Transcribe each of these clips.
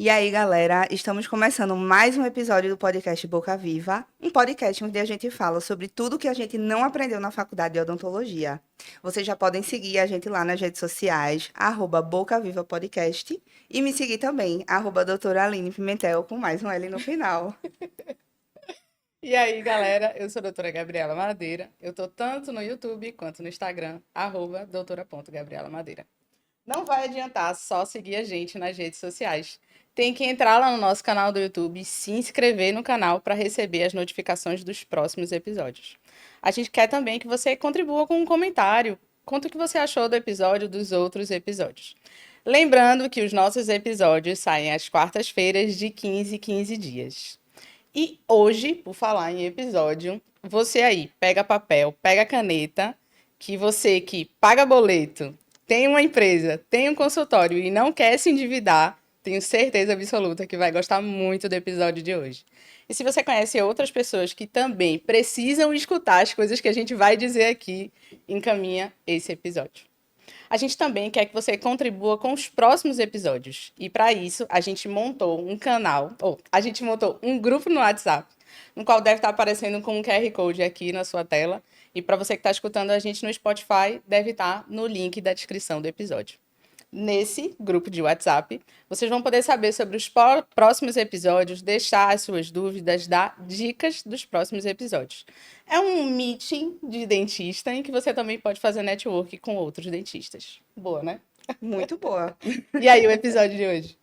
E aí, galera, estamos começando mais um episódio do podcast Boca Viva, um podcast onde a gente fala sobre tudo que a gente não aprendeu na faculdade de odontologia. Vocês já podem seguir a gente lá nas redes sociais, Boca Viva Podcast, e me seguir também, doutora Aline Pimentel, com mais um L no final. E aí, galera, eu sou a doutora Gabriela Madeira. Eu tô tanto no YouTube quanto no Instagram, doutora.gabriela Madeira. Não vai adiantar só seguir a gente nas redes sociais. Tem que entrar lá no nosso canal do YouTube e se inscrever no canal para receber as notificações dos próximos episódios. A gente quer também que você contribua com um comentário. Conta o que você achou do episódio dos outros episódios. Lembrando que os nossos episódios saem às quartas-feiras de 15 em 15 dias. E hoje, por falar em episódio, você aí pega papel, pega caneta, que você que paga boleto, tem uma empresa, tem um consultório e não quer se endividar, tenho certeza absoluta que vai gostar muito do episódio de hoje. E se você conhece outras pessoas que também precisam escutar as coisas que a gente vai dizer aqui, encaminha esse episódio. A gente também quer que você contribua com os próximos episódios. E para isso, a gente montou um canal, ou a gente montou um grupo no WhatsApp, no qual deve estar aparecendo com um QR Code aqui na sua tela. E para você que está escutando a gente no Spotify, deve estar no link da descrição do episódio. Nesse grupo de WhatsApp, vocês vão poder saber sobre os próximos episódios, deixar as suas dúvidas, dar dicas dos próximos episódios. É um meeting de dentista em que você também pode fazer network com outros dentistas. Boa, né? Muito boa. E aí, o episódio de hoje?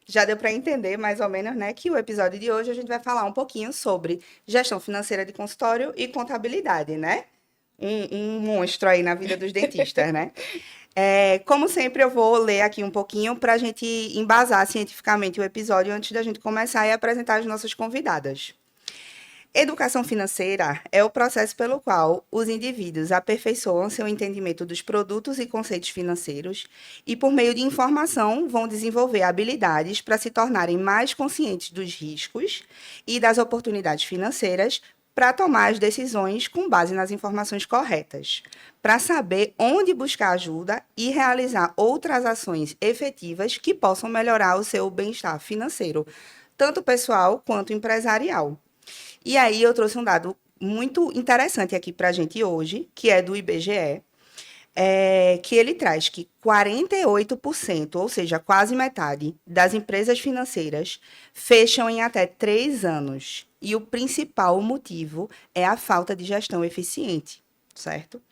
Já deu para entender mais ou menos, né, que o episódio de hoje a gente vai falar um pouquinho sobre gestão financeira de consultório e contabilidade, né? Um monstro aí na vida dos dentistas, né? Como sempre, eu vou ler aqui um pouquinho para a gente embasar cientificamente o episódio antes da gente começar e apresentar as nossas convidadas. Educação financeira é o processo pelo qual os indivíduos aperfeiçoam seu entendimento dos produtos e conceitos financeiros e, por meio de informação, vão desenvolver habilidades para se tornarem mais conscientes dos riscos e das oportunidades financeiras para tomar as decisões com base nas informações corretas, para saber onde buscar ajuda e realizar outras ações efetivas que possam melhorar o seu bem-estar financeiro, tanto pessoal quanto empresarial. E aí eu trouxe um dado muito interessante aqui para a gente hoje, que é do IBGE, que ele traz que 48%, ou seja, quase metade, das empresas financeiras fecham em até 3 anos. E o principal motivo é a falta de gestão eficiente, certo?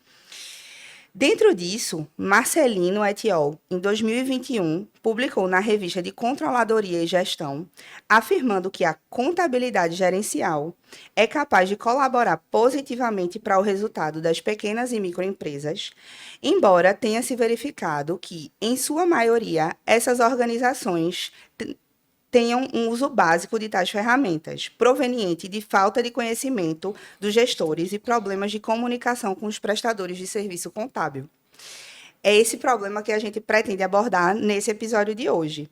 Dentro disso, Marcelino et al., em 2021, publicou na revista de Controladoria e Gestão, afirmando que a contabilidade gerencial é capaz de colaborar positivamente para o resultado das pequenas e microempresas, embora tenha se verificado que, em sua maioria, essas organizações tenham um uso básico de tais ferramentas, proveniente de falta de conhecimento dos gestores e problemas de comunicação com os prestadores de serviço contábil. É esse problema que a gente pretende abordar nesse episódio de hoje.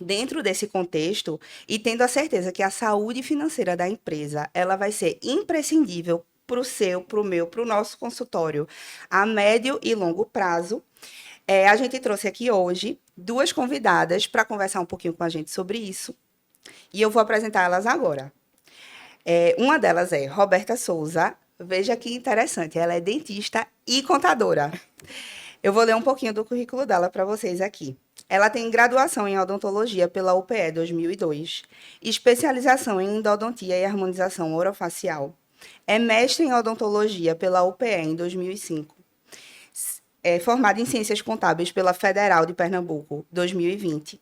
Dentro desse contexto, e tendo a certeza que a saúde financeira da empresa ela vai ser imprescindível para o seu, para o meu, para o nosso consultório a médio e longo prazo, a gente trouxe aqui hoje duas convidadas para conversar um pouquinho com a gente sobre isso. E eu vou apresentar elas agora. Uma delas é Roberta Souza. Veja que interessante, ela é dentista e contadora. Eu vou ler um pouquinho do currículo dela para vocês aqui. Ela tem graduação em odontologia pela UPE 2002, especialização em endodontia e harmonização orofacial. É mestre em odontologia pela UPE em 2005. É formada em Ciências Contábeis pela Federal de Pernambuco, 2020.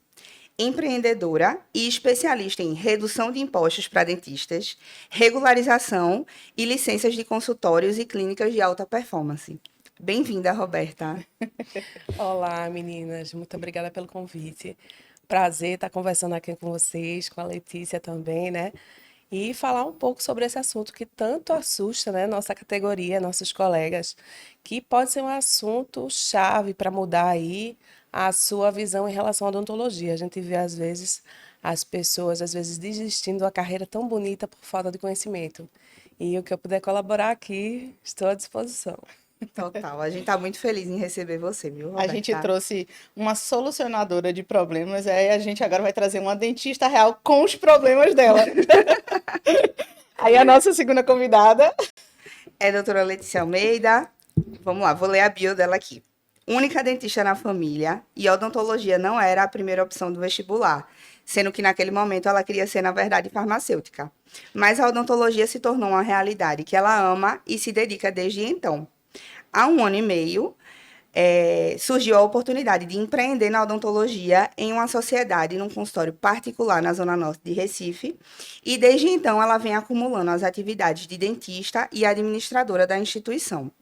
Empreendedora e especialista em redução de impostos para dentistas, regularização e licenças de consultórios e clínicas de alta performance. Bem-vinda, Roberta. Olá, meninas. Muito obrigada pelo convite. Prazer estar conversando aqui com vocês, com a Letícia também, né? E falar um pouco sobre esse assunto que tanto assusta, né, nossa categoria, nossos colegas, que pode ser um assunto chave para mudar aí a sua visão em relação à odontologia. A gente vê, às vezes, as pessoas, às vezes, desistindo de uma carreira tão bonita por falta de conhecimento. E o que eu puder colaborar aqui, estou à disposição. Total. A gente tá muito feliz em receber você, viu, A gente Roberta? trouxe uma solucionadora de problemas, aí a gente agora vai trazer uma dentista real com os problemas dela. Aí a nossa segunda convidada. É a doutora Letícia Almeida. Vamos lá, vou ler a bio dela aqui. Única dentista na família e odontologia não era a primeira opção do vestibular, sendo que naquele momento ela queria ser, na verdade, farmacêutica. Mas a odontologia se tornou uma realidade que ela ama e se dedica desde então. Há um ano e meio, surgiu a oportunidade de empreender na odontologia em uma sociedade, num consultório particular na Zona Norte de Recife, e desde então ela vem acumulando as atividades de dentista e administradora da instituição.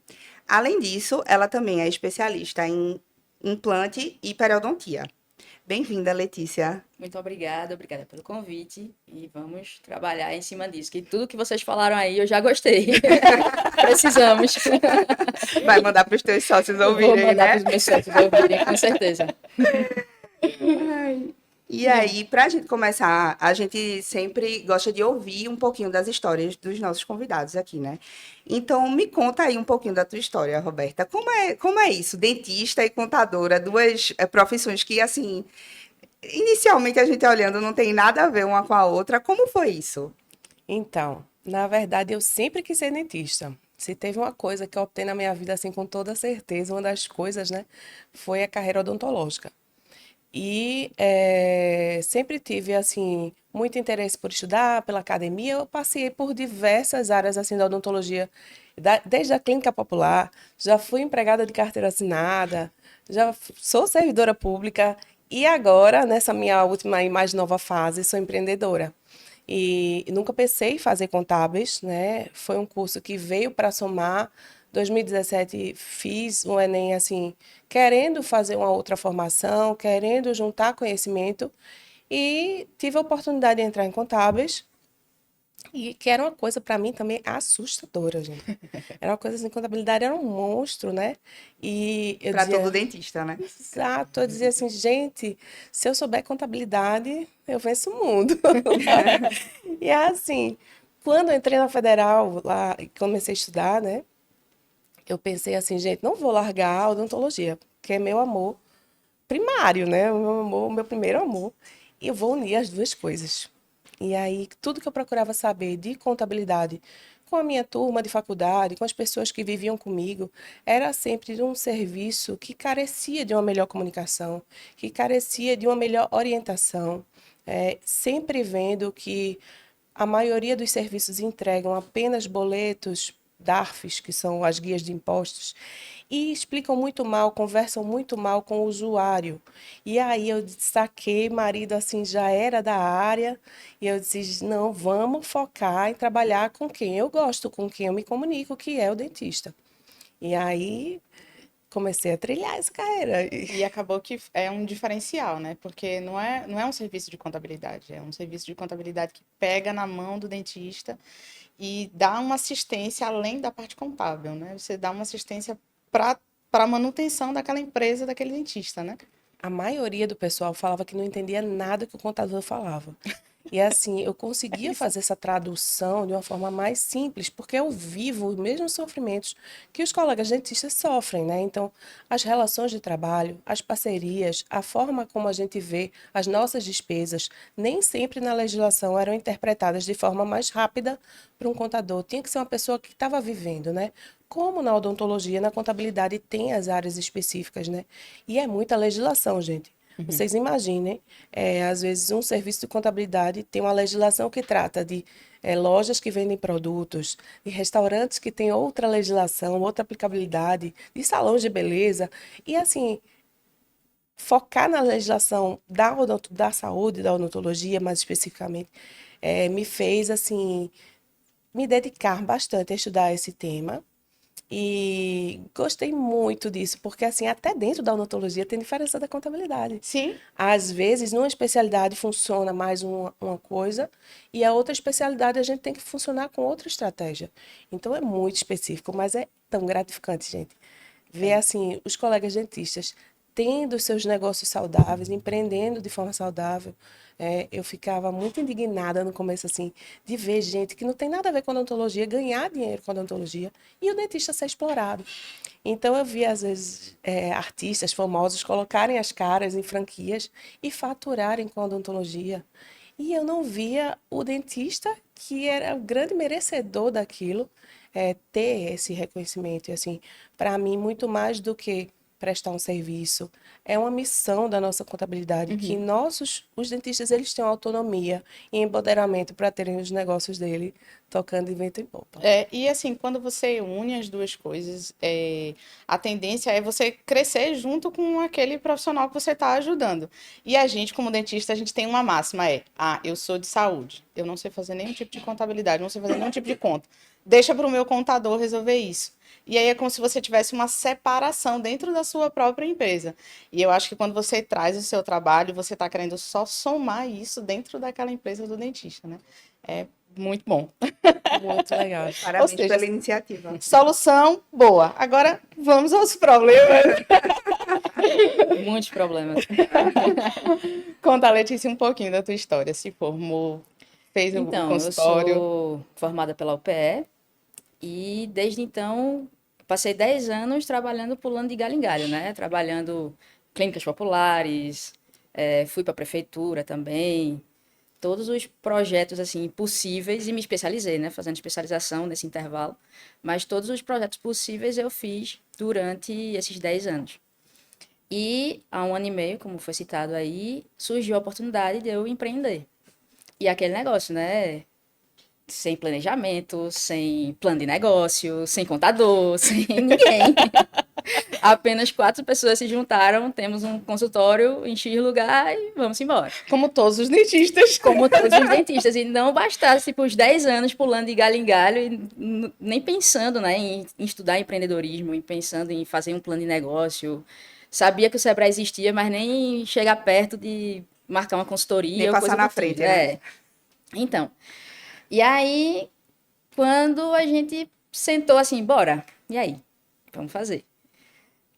Além disso, ela também é especialista em implante e periodontia. Bem-vinda, Letícia. Muito obrigada pelo convite e vamos trabalhar em cima disso, que tudo que vocês falaram aí eu já gostei. Precisamos. Vai mandar para os teus sócios Vou ouvirem, mandar para né? os meus sócios ouvirem, com certeza. E aí, para a gente começar, a gente sempre gosta de ouvir um pouquinho das histórias dos nossos convidados aqui, né? Então, me conta aí um pouquinho da tua história, Roberta. Como é isso? Dentista e contadora, duas profissões que, assim, inicialmente a gente olhando não tem nada a ver uma com a outra. Como foi isso? Então, na verdade, eu sempre quis ser dentista. Se teve uma coisa que eu optei na minha vida, assim, com toda certeza, uma das coisas, né, foi a carreira odontológica. E sempre tive, assim, muito interesse por estudar, pela academia. Eu passei por diversas áreas, assim, da odontologia, desde a clínica popular, já fui empregada de carteira assinada, sou servidora pública e agora, nessa minha última e mais nova fase, sou empreendedora. E nunca pensei em fazer contábeis, né? Foi um curso que veio para somar. 2017 fiz o Enem assim, querendo fazer uma outra formação, querendo juntar conhecimento e tive a oportunidade de entrar em contábeis e que era uma coisa para mim também assustadora, gente. Era uma coisa assim, contabilidade era um monstro, né? E eu Para todo dizia, dentista, né? exato, eu dizia assim, gente, se eu souber contabilidade, eu venço o mundo. E assim, quando eu entrei na federal lá e comecei a estudar, né? Eu pensei assim, gente, não vou largar a odontologia, que é meu amor primário, né? O meu amor, o meu primeiro amor. E eu vou unir as duas coisas. E aí, tudo que eu procurava saber de contabilidade com a minha turma de faculdade, com as pessoas que viviam comigo, era sempre de um serviço que carecia de uma melhor comunicação, que carecia de uma melhor orientação, sempre vendo que a maioria dos serviços entregam apenas boletos, DARFs, que são as guias de impostos, e explicam muito mal, conversam muito mal com o usuário. E aí eu saquei, marido assim já era da área, e eu disse, não, vamos focar em trabalhar com quem eu gosto, com quem eu me comunico, que é o dentista. E aí comecei a trilhar essa carreira. E acabou que é um diferencial, né? Porque não é um serviço de contabilidade, é um serviço de contabilidade que pega na mão do dentista e dá uma assistência além da parte contábil, né? Você dá uma assistência para a manutenção daquela empresa, daquele dentista, né? A maioria do pessoal falava que não entendia nada que o contador falava. E assim, eu conseguia fazer essa tradução de uma forma mais simples, porque eu vivo os mesmos sofrimentos que os colegas dentistas sofrem, né? Então, as relações de trabalho, as parcerias, a forma como a gente vê as nossas despesas, nem sempre na legislação eram interpretadas de forma mais rápida para um contador. Tinha que ser uma pessoa que estava vivendo, né? Como na odontologia, na contabilidade tem as áreas específicas, né? E é muita legislação, gente. Vocês imaginem, às vezes um serviço de contabilidade tem uma legislação que trata de lojas que vendem produtos, de restaurantes que têm outra legislação, outra aplicabilidade, de salões de beleza. E assim, focar na legislação da saúde, da odontologia, mais especificamente, me fez assim, me dedicar bastante a estudar esse tema. E gostei muito disso, porque assim, até dentro da odontologia tem diferença da contabilidade. Sim, Às vezes, numa especialidade funciona mais uma coisa, e a outra especialidade a gente tem que funcionar com outra estratégia. Então é muito específico, mas é tão gratificante, gente. Ver assim, os colegas dentistas tendo seus negócios saudáveis, empreendendo de forma saudável. Eu ficava muito indignada no começo, assim, de ver gente que não tem nada a ver com odontologia ganhar dinheiro com odontologia e o dentista ser explorado. Então, eu via, às vezes, artistas famosos colocarem as caras em franquias e faturarem com odontologia. E eu não via o dentista, que era o grande merecedor daquilo, ter esse reconhecimento. E, assim, para mim, muito mais do que prestar um serviço, é uma missão da nossa contabilidade, que os dentistas, eles têm autonomia e empoderamento para terem os negócios dele tocando de vento em popa. E assim, quando você une as duas coisas, a tendência é você crescer junto com aquele profissional que você está ajudando. E a gente, como dentista, a gente tem uma máxima, eu sou de saúde, eu não sei fazer nenhum tipo de contabilidade, não sei fazer nenhum tipo de conta. Deixa para o meu contador resolver isso. E aí é como se você tivesse uma separação dentro da sua própria empresa. E eu acho que quando você traz o seu trabalho, você está querendo só somar isso dentro daquela empresa do dentista, né? É muito bom. Muito legal. Parabéns Ou seja, pela iniciativa. Solução boa. Agora vamos aos problemas. Muitos problemas. Conta, Letícia, um pouquinho da tua história. Se formou, fez o Então, eu consultório. sou formada pela UPE e desde então passei 10 anos trabalhando pulando de galho em galho, né? Trabalhando clínicas populares, fui para a prefeitura também, todos os projetos assim possíveis e me especializei, né? Fazendo especialização nesse intervalo, mas todos os projetos possíveis eu fiz durante esses 10 anos. E há um ano e meio, como foi citado aí, surgiu a oportunidade de eu empreender. E aquele negócio, né? Sem planejamento, sem plano de negócio, sem contador, sem ninguém. Apenas 4 pessoas se juntaram, temos um consultório em X lugar e vamos embora. Como todos os dentistas. Como todos os dentistas. E não bastasse por os 10 anos pulando de galho em galho, e nem pensando, né, em estudar empreendedorismo, em pensando em fazer um plano de negócio. Sabia que o Sebrae existia, mas nem chegar perto de marcar uma consultoria Nem ou passar coisa na do frente, tipo. né? Então, e aí, quando a gente sentou assim, bora, e aí? Vamos fazer.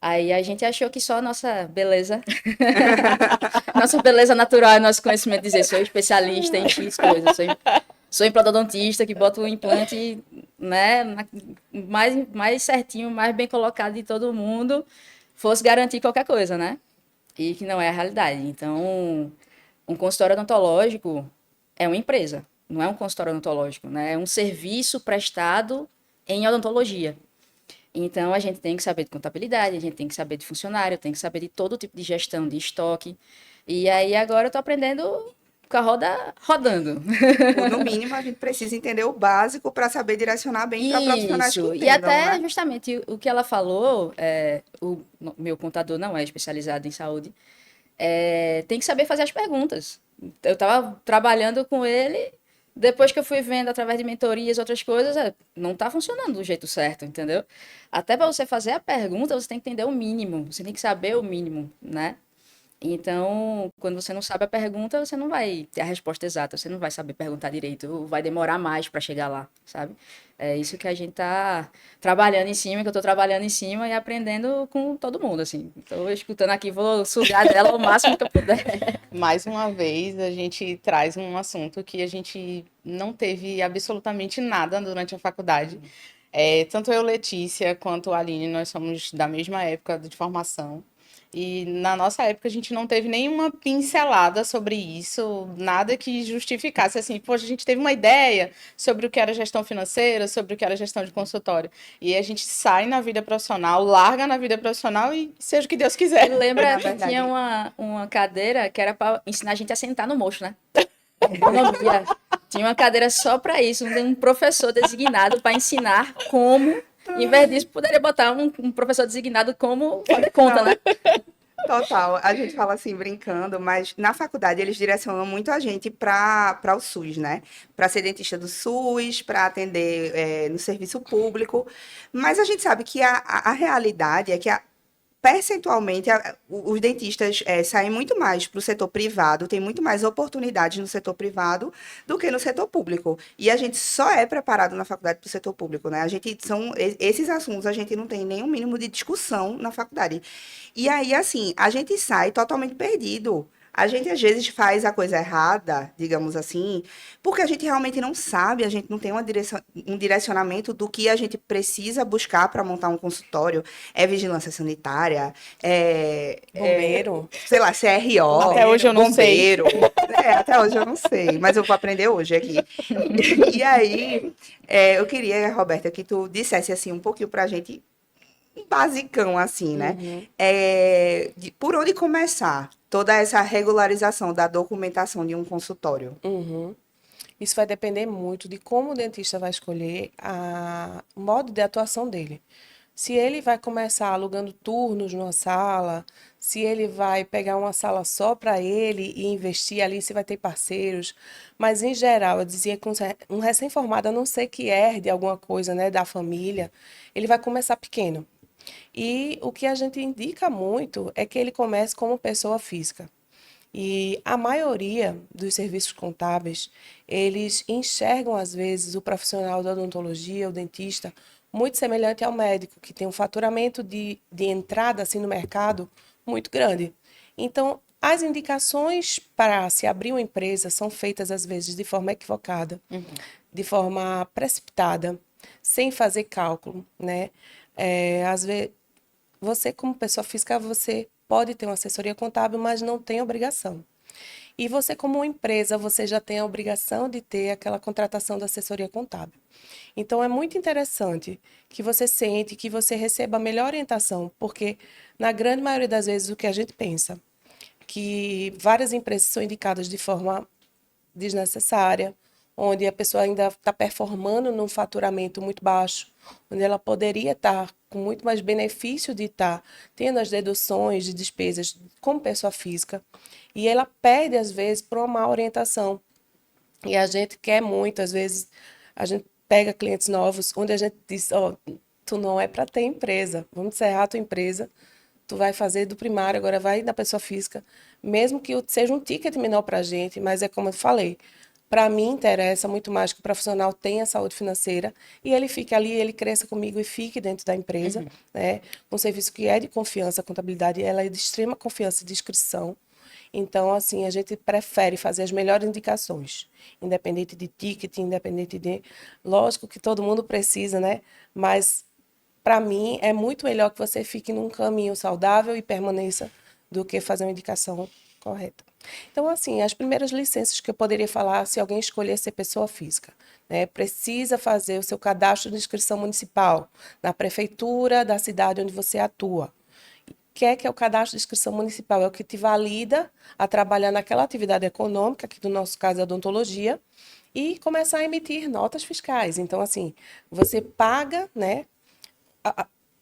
Aí a gente achou que só a nossa beleza, nossa beleza natural e nosso conhecimento de dizer, sou especialista em X coisas, sou implantodontista que bota o implante, né, mais certinho, mais bem colocado de todo mundo, fosse garantir qualquer coisa, né? E que não é a realidade. Então, um consultório odontológico é uma empresa, não é um consultório odontológico, né? É um serviço prestado em odontologia. Então, a gente tem que saber de contabilidade, a gente tem que saber de funcionário, tem que saber de todo tipo de gestão de estoque. E aí, agora eu estou aprendendo com a roda rodando. Ou, no mínimo, a gente precisa entender o básico para saber direcionar bem para profissionais que Isso, e entendam, até né? justamente o que ela falou, o meu contador não é especializado em saúde, tem que saber fazer as perguntas. Eu estava trabalhando com ele, depois que eu fui vendo através de mentorias, outras coisas, não está funcionando do jeito certo, entendeu? Até para você fazer a pergunta, você tem que entender o mínimo, você tem que saber o mínimo, né? Então, quando você não sabe a pergunta, você não vai ter a resposta exata, você não vai saber perguntar direito, vai demorar mais para chegar lá, sabe? É isso que a gente tá trabalhando em cima, que eu tô trabalhando em cima e aprendendo com todo mundo, assim. Tô escutando aqui, vou sugar dela o máximo que eu puder. Mais uma vez, a gente traz um assunto que a gente não teve absolutamente nada durante a faculdade. Tanto eu, Letícia, quanto a Aline, nós somos da mesma época de formação. E na nossa época a gente não teve nenhuma pincelada sobre isso, nada que justificasse assim, poxa, a gente teve uma ideia sobre o que era gestão financeira, sobre o que era gestão de consultório. E a gente sai na vida profissional, larga na vida profissional e seja o que Deus quiser. Lembra Na que verdade. tinha uma cadeira que era para ensinar a gente a sentar no mocho, né? Economia. Tinha uma cadeira só para isso, um professor designado para ensinar como. Em vez disso, poderia botar um professor designado como fazer conta, né? Total, a gente fala assim brincando, mas na faculdade eles direcionam muito a gente para o SUS, né? Para ser dentista do SUS, para atender no serviço público. Mas a gente sabe que a realidade é que percentualmente, os dentistas saem muito mais para o setor privado, tem muito mais oportunidades no setor privado do que no setor público. E a gente só é preparado na faculdade para o setor público, né? Esses assuntos a gente não tem nenhum mínimo de discussão na faculdade. E aí, assim, a gente sai totalmente perdido. A gente às vezes faz a coisa errada, digamos assim, porque a gente realmente não sabe, a gente não tem um direcionamento do que a gente precisa buscar para montar um consultório. É vigilância sanitária, Bombeiro. sei lá, CRO, Até hoje eu não bombeiro. Até hoje eu não sei, mas eu vou aprender hoje aqui. E aí, eu queria, Roberta, que tu dissesse assim um pouquinho para a gente, um basicão assim, né? Por onde começar toda essa regularização da documentação de um consultório? Uhum. Isso vai depender muito de como o dentista vai escolher o modo de atuação dele. Se ele vai começar alugando turnos numa sala, se ele vai pegar uma sala só para ele e investir ali, se vai ter parceiros. Mas, em geral, eu dizia que um recém-formado, a não ser que herde alguma coisa, né, da família, ele vai começar pequeno. E o que a gente indica muito é que ele comece como pessoa física. E a maioria dos serviços contábeis, eles enxergam, às vezes, o profissional da odontologia, o dentista, muito semelhante ao médico, que tem um faturamento de entrada assim, no mercado muito grande. Então, as indicações para se abrir uma empresa são feitas, às vezes, de forma equivocada, de forma precipitada, sem fazer cálculo, né? Às vezes, você, como pessoa física, você pode ter uma assessoria contábil, mas não tem obrigação. E você, como empresa, você já tem a obrigação de ter aquela contratação da assessoria contábil. Então, é muito interessante que você sente, que você receba a melhor orientação, porque, na grande maioria das vezes, o que a gente pensa, que várias empresas são indicadas de forma desnecessária, onde a pessoa ainda está performando num faturamento muito baixo, onde ela poderia estar com muito mais benefício de estar tendo as deduções de despesas como pessoa física, e ela perde, às vezes, por uma má orientação. E a gente quer muito, às vezes, a gente pega clientes novos, onde a gente diz, tu não é para ter empresa, vamos encerrar a tua empresa, tu vai fazer do primário, agora vai na pessoa física, mesmo que seja um ticket menor para a gente, mas é como eu falei, para mim interessa muito mais que o profissional tenha saúde financeira e ele fique ali, ele cresça comigo e fique dentro da empresa, né? Um serviço que é de confiança, a contabilidade, ela é de extrema confiança e discrição. Então, assim, a gente prefere fazer as melhores indicações, independente de ticket, independente de... Lógico que todo mundo precisa, né? Mas, para mim, é muito melhor que você fique num caminho saudável e permaneça do que fazer uma indicação correta. Então, assim, as primeiras licenças que eu poderia falar, se alguém escolher ser pessoa física, né, precisa fazer o seu cadastro de inscrição municipal na prefeitura da cidade onde você atua. O que é o cadastro de inscrição municipal? É o que te valida a trabalhar naquela atividade econômica, que no nosso caso é a odontologia, e começar a emitir notas fiscais. Então, assim, você paga, né,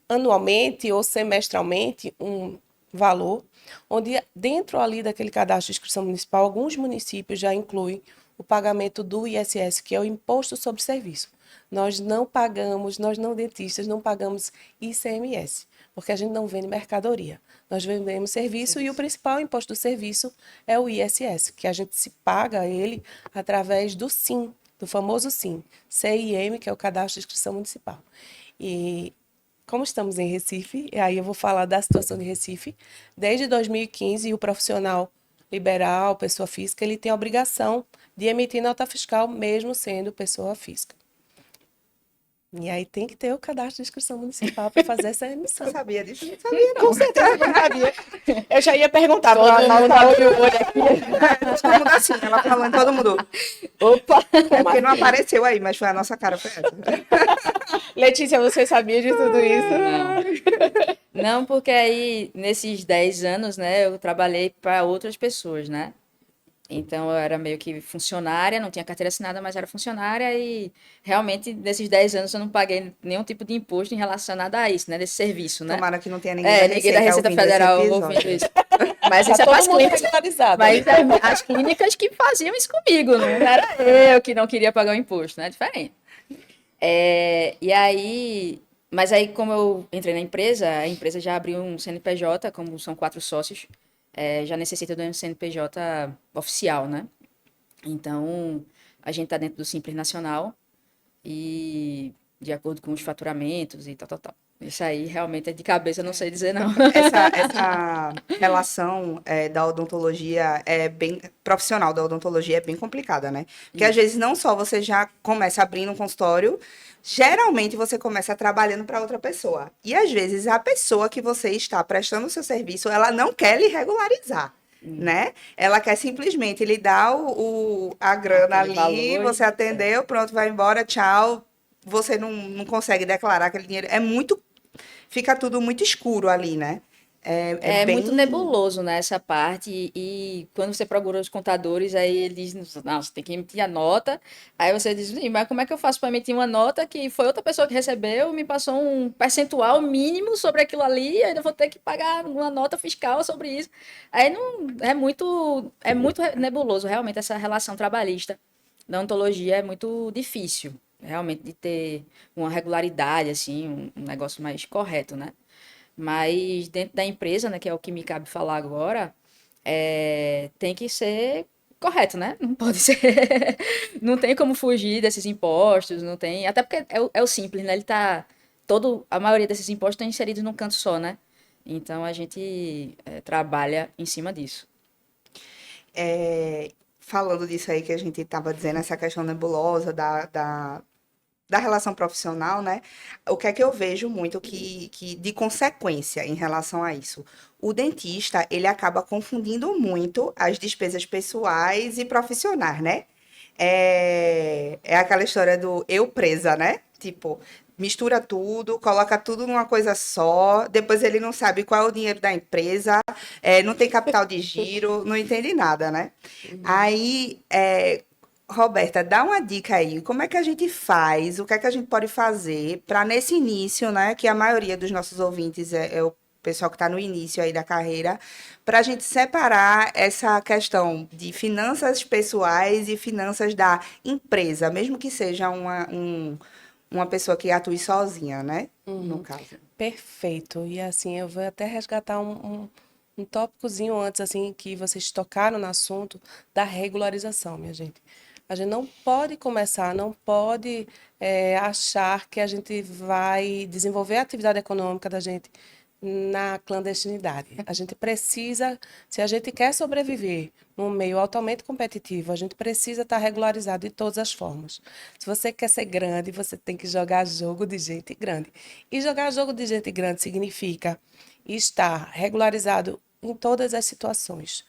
anualmente ou semestralmente um valor, onde dentro ali daquele cadastro de inscrição municipal, alguns municípios já incluem o pagamento do ISS, que é o Imposto sobre Serviço. Nós não pagamos, nós não dentistas, não pagamos ICMS, porque a gente não vende mercadoria. Nós vendemos serviço e o principal imposto do serviço é o ISS, que a gente se paga ele através do SIM, do famoso SIM, CIM, que é o Cadastro de Inscrição Municipal. E como estamos em Recife, e aí eu vou falar da situação de Recife, desde 2015 o profissional liberal, pessoa física, ele tem a obrigação de emitir nota fiscal mesmo sendo pessoa física. E aí tem que ter o cadastro de inscrição municipal para fazer essa emissão. Você sabia disso? Não sabia, não. Com certeza eu sabia. Eu já ia perguntar. Todo mundo abre o olho aqui. Todo mundo assim, ela falando, todo mundo. Opa! É porque não apareceu aí, mas foi a nossa cara, foi essa. Letícia, você sabia de tudo isso? Não, porque aí, nesses 10 anos, né, eu trabalhei para outras pessoas, né? Então, eu era meio que funcionária, não tinha carteira assinada, mas era funcionária e realmente, nesses 10 anos, eu não paguei nenhum tipo de imposto relacionado a isso, né? Desse serviço, né? Tomara que não tenha ninguém Ninguém da Receita ouvindo esse Federal episódio. ouvindo isso. Mas Tá isso é para todo as mundo clínicas. regularizado. Mas as clínicas que faziam isso comigo, não era eu que não queria pagar o imposto, né? É diferente. E aí, Mas aí, como eu entrei na empresa, a empresa já abriu um CNPJ, como são 4 sócios, já necessita de um CNPJ oficial, né? Então, a gente está dentro do Simples Nacional e de acordo com os faturamentos e tal, tal, tal. Isso aí realmente é de cabeça, eu não sei dizer não. Essa relação da odontologia é bem profissional da odontologia é bem complicada, né? Porque às vezes não só você já começa abrindo um consultório, geralmente você começa trabalhando para outra pessoa. E às vezes a pessoa que você está prestando o seu serviço, ela não quer lhe regularizar. Né? Ela quer simplesmente lhe dar a grana Aquele ali, valor. você atendeu, pronto, vai embora, tchau. Você não consegue declarar aquele dinheiro. Fica tudo muito escuro ali, né? É É muito bem. nebuloso, né, essa parte, e quando você procura os contadores, aí ele diz, não, você tem que emitir a nota, aí você diz, "Ih, mas como é que eu faço para emitir uma nota que foi outra pessoa que recebeu, me passou um percentual mínimo sobre aquilo ali, eu ainda vou ter que pagar uma nota fiscal sobre isso." Aí não, é muito nebuloso, realmente, essa relação trabalhista da ontologia é muito difícil, realmente, de ter uma regularidade, assim, um negócio mais correto, né? Mas dentro da empresa, né, que é o que me cabe falar agora, tem que ser correto, né? Não pode ser. Não tem como fugir desses impostos, não tem. Até porque é o simples, né? Ele tá. A maioria desses impostos estão inseridos num canto só, né? Então a gente trabalha em cima disso. Falando disso aí que a gente estava dizendo, essa questão nebulosa da relação profissional, né? O que é que eu vejo muito que de consequência em relação a isso? O dentista, ele acaba confundindo muito as despesas pessoais e profissionais, né? É aquela história do eu presa, né? Tipo, mistura tudo, coloca tudo numa coisa só, depois ele não sabe qual é o dinheiro da empresa, não tem capital de giro, não entende nada, né? Aí, Roberta, dá uma dica aí, como é que a gente faz, o que é que a gente pode fazer para nesse início, né, que a maioria dos nossos ouvintes é o pessoal que está no início aí da carreira, para a gente separar essa questão de finanças pessoais e finanças da empresa, mesmo que seja uma pessoa que atue sozinha, né, no caso. Perfeito. E assim, eu vou até resgatar um tópicozinho antes, assim, que vocês tocaram no assunto da regularização, minha gente. A gente não pode começar, não pode achar que a gente vai desenvolver a atividade econômica da gente na clandestinidade. A gente precisa, se a gente quer sobreviver num meio altamente competitivo, a gente precisa estar regularizado de todas as formas. Se você quer ser grande, você tem que jogar jogo de gente grande. E jogar jogo de gente grande significa estar regularizado em todas as situações.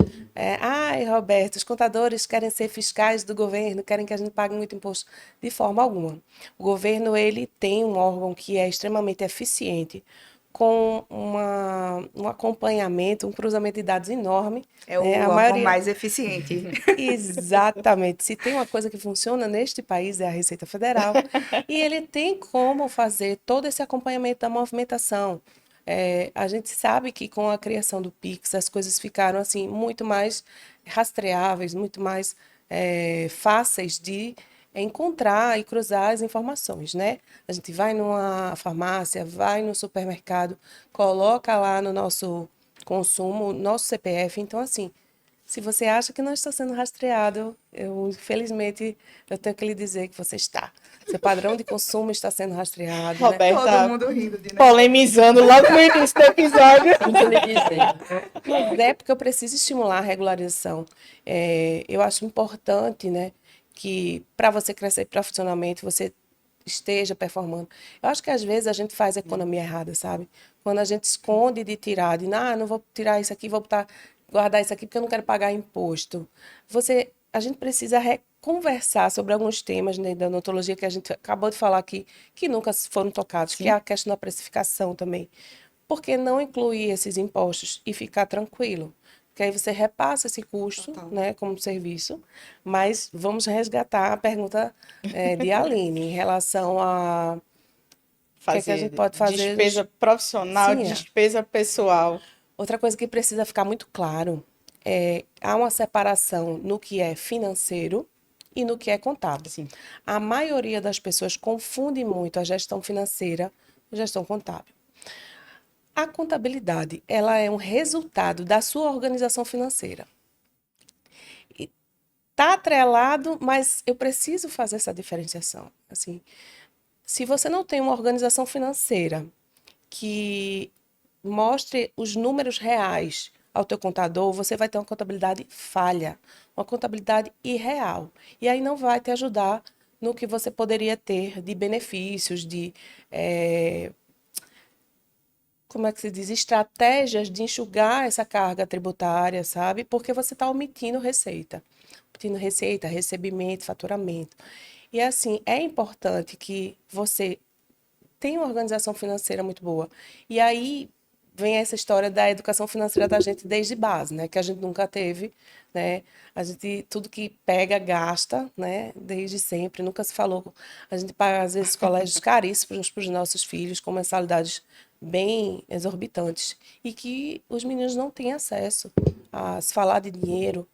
Ai, Roberto, os contadores querem ser fiscais do governo, querem que a gente pague muito imposto. De forma alguma. O governo, ele tem um órgão que é extremamente eficiente, com um acompanhamento, um cruzamento de dados enorme. É Né? o A órgão maioria. mais eficiente. Exatamente. Se tem uma coisa que funciona neste país é a Receita Federal. E ele tem como fazer todo esse acompanhamento da movimentação. A gente sabe que com a criação do Pix as coisas ficaram assim muito mais rastreáveis, muito mais fáceis de encontrar e cruzar as informações, né? A gente vai numa farmácia, vai no supermercado, coloca lá no nosso consumo, nosso CPF. Então, assim, se você acha que não está sendo rastreado, infelizmente, eu tenho que lhe dizer que você está. Seu padrão de consumo está sendo rastreado, né? Todo Roberta mundo rindo de polemizando logo no início do episódio. Sinto lhe dizer. Mas é porque eu preciso estimular a regularização. Eu acho importante, né, que para você crescer profissionalmente, você esteja performando. Eu acho que às vezes a gente faz a economia errada, sabe? Quando a gente esconde de tirar, não vou tirar isso aqui, vou guardar isso aqui porque eu não quero pagar imposto. A gente precisa conversar sobre alguns temas, né, da odontologia que a gente acabou de falar aqui, que nunca foram tocados, que é a questão da precificação também. Por que não incluir esses impostos e ficar tranquilo? Porque aí você repassa esse custo, Total. né, como serviço, mas vamos resgatar a pergunta de Aline em relação a o que é que a gente Fazer pode fazer. despesa profissional, Sim, despesa pessoal. outra coisa que precisa ficar muito claro há uma separação no que é financeiro e no que é contábil. Sim. A maioria das pessoas confunde muito a gestão financeira gestão contábil. A contabilidade, ela é um resultado da sua organização financeira. Está atrelado, mas eu preciso fazer essa diferenciação. Assim, se você não tem uma organização financeira que mostre os números reais ao teu contador, você vai ter uma contabilidade falha, uma contabilidade irreal. E aí não vai te ajudar no que você poderia ter de benefícios, de como é que se diz, estratégias de enxugar essa carga tributária, sabe? Porque você está omitindo receita. Omitindo receita, recebimento, faturamento. E assim, é importante que você tenha uma organização financeira muito boa. E aí vem essa história da educação financeira da gente desde base, né? Que a gente nunca teve, né? A gente, tudo que pega, gasta, né? Desde sempre, nunca se falou. A gente paga, às vezes, colégios caríssimos para os nossos filhos, com mensalidades bem exorbitantes. E que os meninos não têm acesso a se falar de dinheiro.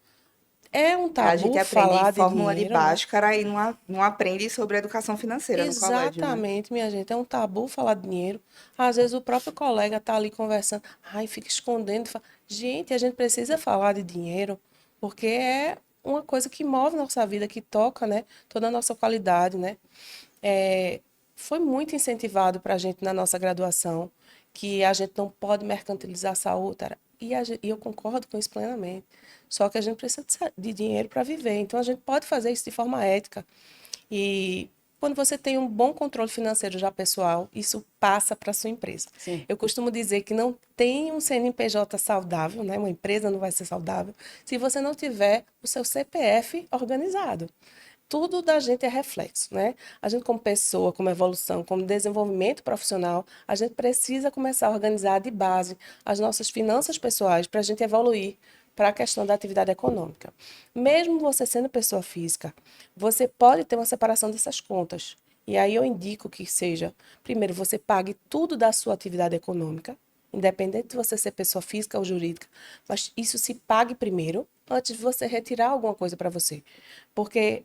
É um A gente tabu aprende falar de fórmula de dinheiro, né? Bhaskara e não aprende sobre educação financeira no colégio, né? Exatamente, minha gente. É um tabu falar de dinheiro. Às vezes o próprio colega está ali conversando, ai, fica escondendo. Gente, a gente precisa falar de dinheiro, porque é uma coisa que move nossa vida, que toca, né, toda a nossa qualidade, né? É, foi muito incentivado para a gente na nossa graduação que a gente não pode mercantilizar a saúde, cara. E eu concordo com isso plenamente. Só que a gente precisa de dinheiro para viver. Então a gente pode fazer isso de forma ética. E quando você tem um bom controle financeiro já pessoal, isso passa para a sua empresa. Sim. Eu costumo dizer que não tem um CNPJ saudável, né? Uma empresa não vai ser saudável se você não tiver o seu CPF organizado. Tudo da gente é reflexo, né? A gente como pessoa, como evolução, como desenvolvimento profissional, a gente precisa começar a organizar de base as nossas finanças pessoais para a gente evoluir para a questão da atividade econômica. Mesmo você sendo pessoa física, você pode ter uma separação dessas contas. E aí eu indico que seja, primeiro, você pague tudo da sua atividade econômica, independente de você ser pessoa física ou jurídica, mas isso se pague primeiro, antes de você retirar alguma coisa para você. Porque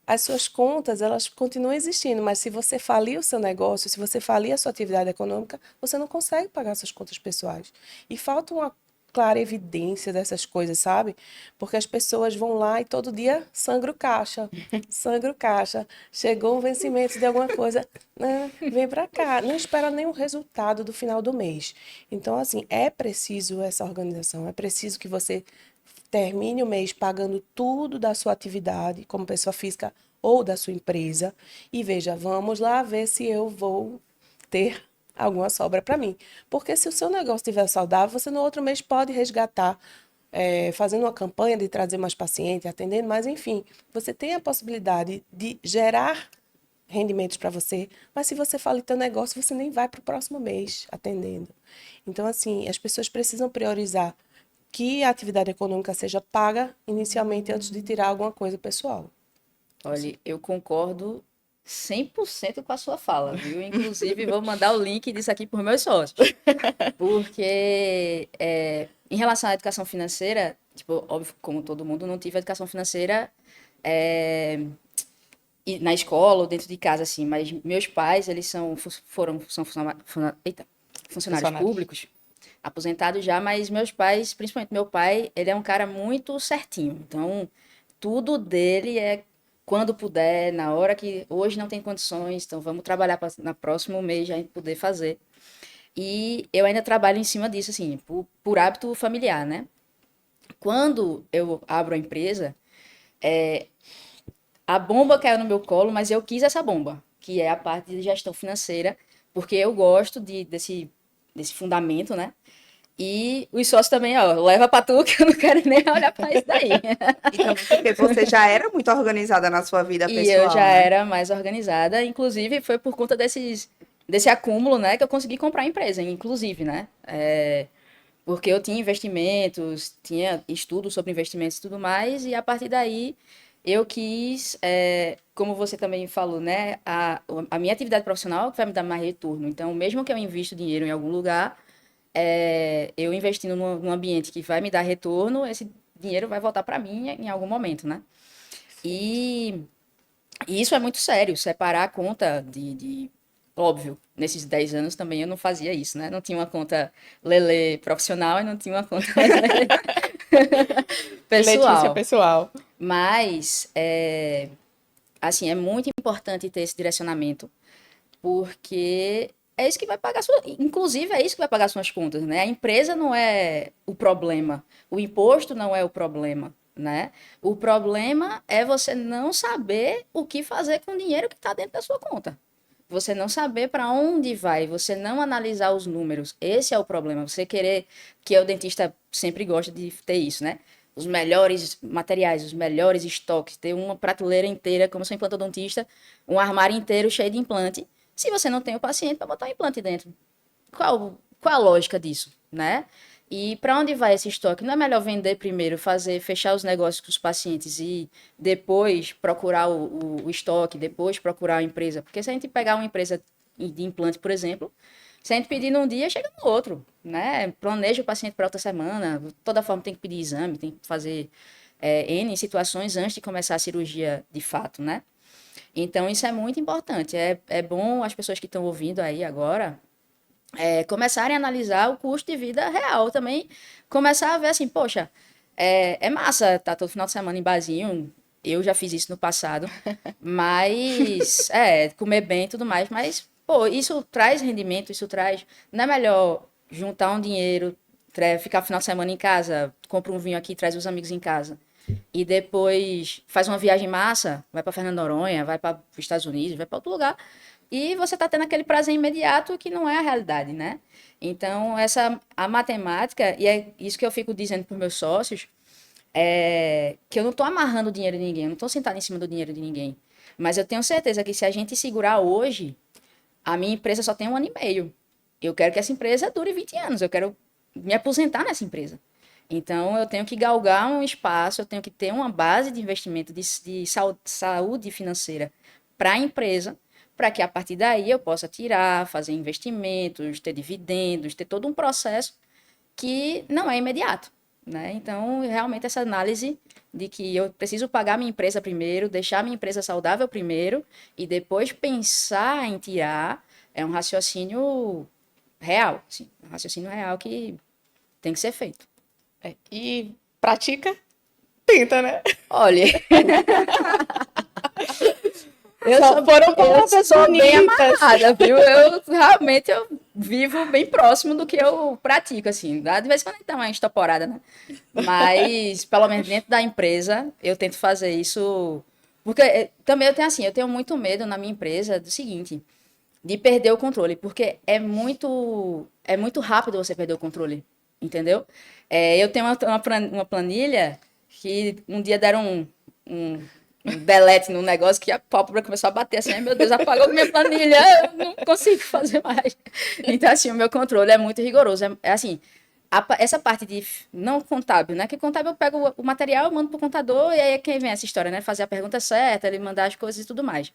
as suas contas, elas continuam existindo, mas se você falir o seu negócio, se você falir a sua atividade econômica, você não consegue pagar suas contas pessoais. E falta uma clara evidência dessas coisas, sabe? Porque as pessoas vão lá e todo dia sangra o caixa, sangra o caixa. Chegou um vencimento de alguma coisa, vem para cá, não espera nenhum resultado do final do mês. Então, assim, é preciso essa organização, é preciso que você termine o mês pagando tudo da sua atividade, como pessoa física ou da sua empresa, e veja, vamos lá ver se eu vou ter alguma sobra para mim. Porque se o seu negócio estiver saudável, você no outro mês pode resgatar, fazendo uma campanha de trazer mais paciente, atendendo, mas enfim, você tem a possibilidade de gerar rendimentos para você, mas se você fala em teu negócio, você nem vai para o próximo mês atendendo. Então, assim, as pessoas precisam priorizar que a atividade econômica seja paga inicialmente antes de tirar alguma coisa pessoal. Olha, eu concordo 100% com a sua fala, viu? Inclusive, vou mandar o link disso aqui para os meus sócios. Porque, em relação à educação financeira, tipo, óbvio, como todo mundo, não tive educação financeira na escola ou dentro de casa, assim, mas meus pais, eles funcionários públicos, aposentados já, mas meus pais, principalmente meu pai, ele é um cara muito certinho. Então, tudo dele é quando puder, na hora que hoje não tem condições, então vamos trabalhar para na próximo mês já a gente poder fazer. E eu ainda trabalho em cima disso, assim, por hábito familiar, né? Quando eu abro a empresa, a bomba caiu no meu colo, mas eu quis essa bomba, que é a parte de gestão financeira, porque eu gosto desse fundamento, né? E os sócios também, ó, leva pra tu que eu não quero nem olhar pra isso daí. E também porque você já era muito organizada na sua vida E eu pessoal, já né? era mais organizada, inclusive foi por conta desse acúmulo, né, que eu consegui comprar a empresa, inclusive, né? Porque eu tinha investimentos, tinha estudo sobre investimentos e tudo mais, e a partir daí eu quis, como você também falou, né, a minha atividade profissional que vai me dar mais retorno. Então, mesmo que eu invisto dinheiro em algum lugar, eu investindo num ambiente que vai me dar retorno, esse dinheiro vai voltar para mim em algum momento, né? E, e isso é muito sério, separar a conta óbvio, nesses 10 anos também eu não fazia isso, né? Não tinha uma conta Lelê profissional e não tinha uma conta Lelê Letícia, pessoal. pessoal. Mas, assim, é muito importante ter esse direcionamento, porque é isso que vai pagar inclusive é isso que vai pagar suas contas, né? A empresa não é o problema, o imposto não é o problema, né? O problema é você não saber o que fazer com o dinheiro que está dentro da sua conta. Você não saber para onde vai, você não analisar os números. Esse é o problema. Você querer, que o dentista sempre gosta de ter isso, né? Os melhores materiais, os melhores estoques, ter uma prateleira inteira, como sou implantodontista, um armário inteiro cheio de implante. Se você não tem o paciente para botar o implante dentro, qual a lógica disso, né? E para onde vai esse estoque? Não é melhor vender primeiro, fechar os negócios com os pacientes e depois procurar o estoque, depois procurar a empresa? Porque se a gente pegar uma empresa de implante, por exemplo, se a gente pedir num dia, chega no outro, né? Planeja o paciente para outra semana, de toda forma tem que pedir exame, tem que fazer N situações antes de começar a cirurgia de fato, né? Então, isso é muito importante. É bom as pessoas que estão ouvindo aí agora começarem a analisar o custo de vida real também. Começar a ver assim, poxa, é massa tá todo final de semana em barzinho. Eu já fiz isso no passado. Mas, comer bem e tudo mais. Mas, pô, isso traz rendimento, isso traz... Não é melhor juntar um dinheiro, ficar final de semana em casa, compra um vinho aqui, traz os amigos em casa. E depois faz uma viagem massa, vai para Fernando de Noronha, vai para os Estados Unidos, vai para outro lugar, e você está tendo aquele prazer imediato que não é a realidade, né? Então, a matemática, e é isso que eu fico dizendo para os meus sócios, que eu não estou amarrando o dinheiro de ninguém, eu não estou sentado em cima do dinheiro de ninguém. Mas eu tenho certeza que se a gente segurar hoje, a minha empresa só tem 1 ano e meio. Eu quero que essa empresa dure 20 anos, eu quero me aposentar nessa empresa. Então, eu tenho que galgar um espaço, eu tenho que ter uma base de investimento de saúde financeira para a empresa, para que a partir daí eu possa tirar, fazer investimentos, ter dividendos, ter todo um processo que não é imediato, né? Então, realmente essa análise de que eu preciso pagar minha empresa primeiro, deixar minha empresa saudável primeiro e depois pensar em tirar é um raciocínio real, assim, um raciocínio real que tem que ser feito. E pratica? Tenta, né? Olha, Foram eu contas sou bem bonitas. amarrada, viu? Eu vivo bem próximo do que eu pratico, assim. De vez em quando dá uma estoporada, né? Mas, pelo menos dentro da empresa, eu tento fazer isso. Porque também eu tenho muito medo na minha empresa do seguinte, de perder o controle, porque é muito rápido você perder o controle, entendeu? Eu tenho uma planilha que um dia deram um delete no negócio que a pálpebra começou a bater assim, ai meu Deus, apagou minha planilha, eu não consigo fazer mais. Então, assim, o meu controle é muito rigoroso. Assim, essa parte de não contábil, né? Que contábil eu pego o material, eu mando pro contador e aí é quem vem essa história, né? Fazer a pergunta certa, ele mandar as coisas e tudo mais.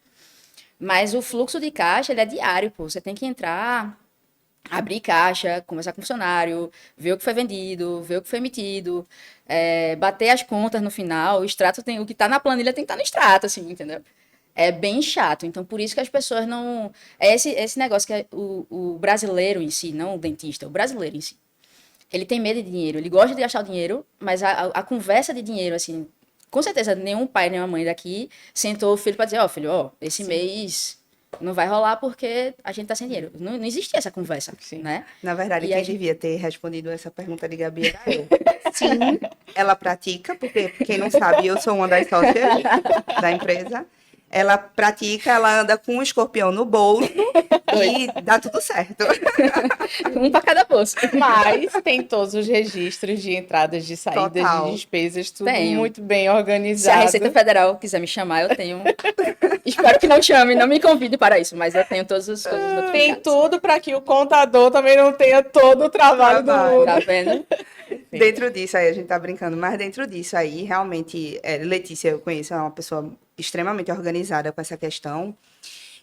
Mas o fluxo de caixa, ele é diário, pô. Você tem que entrar, abrir caixa, conversar com o funcionário, ver o que foi vendido, ver o que foi emitido, bater as contas no final. O que está na planilha tem que estar no extrato, assim, entendeu? É bem chato. Então, por isso que as pessoas não... esse negócio que o brasileiro em si, não o dentista, o brasileiro em si, ele tem medo de dinheiro, ele gosta de gastar o dinheiro, mas a conversa de dinheiro, assim, com certeza nenhum pai, nenhuma mãe daqui sentou o filho para dizer, filho, esse mês não vai rolar porque a gente tá sem dinheiro. Não existia essa conversa, né? Na verdade, E quem a gente- devia ter respondido essa pergunta de Gabi era eu. Sim, ela pratica, porque quem não sabe, eu sou uma das sócias da empresa. Ela pratica, ela anda com um escorpião no bolso e dá tudo certo. Um para cada bolso. Mas tem todos os registros de entradas, de saídas, Total. de despesas, tudo Tenho. muito bem Se a organizado. Receita Federal quiser me chamar, eu tenho. Espero que não chame, não me convide para isso, mas eu tenho todas as coisas Tem notificadas. tudo para que o contador também não tenha todo o trabalho do Trabalho. mundo. Tá vendo? Dentro disso aí, a gente tá brincando, mas dentro disso aí, realmente, Letícia, eu conheço, é uma pessoa extremamente organizada com essa questão.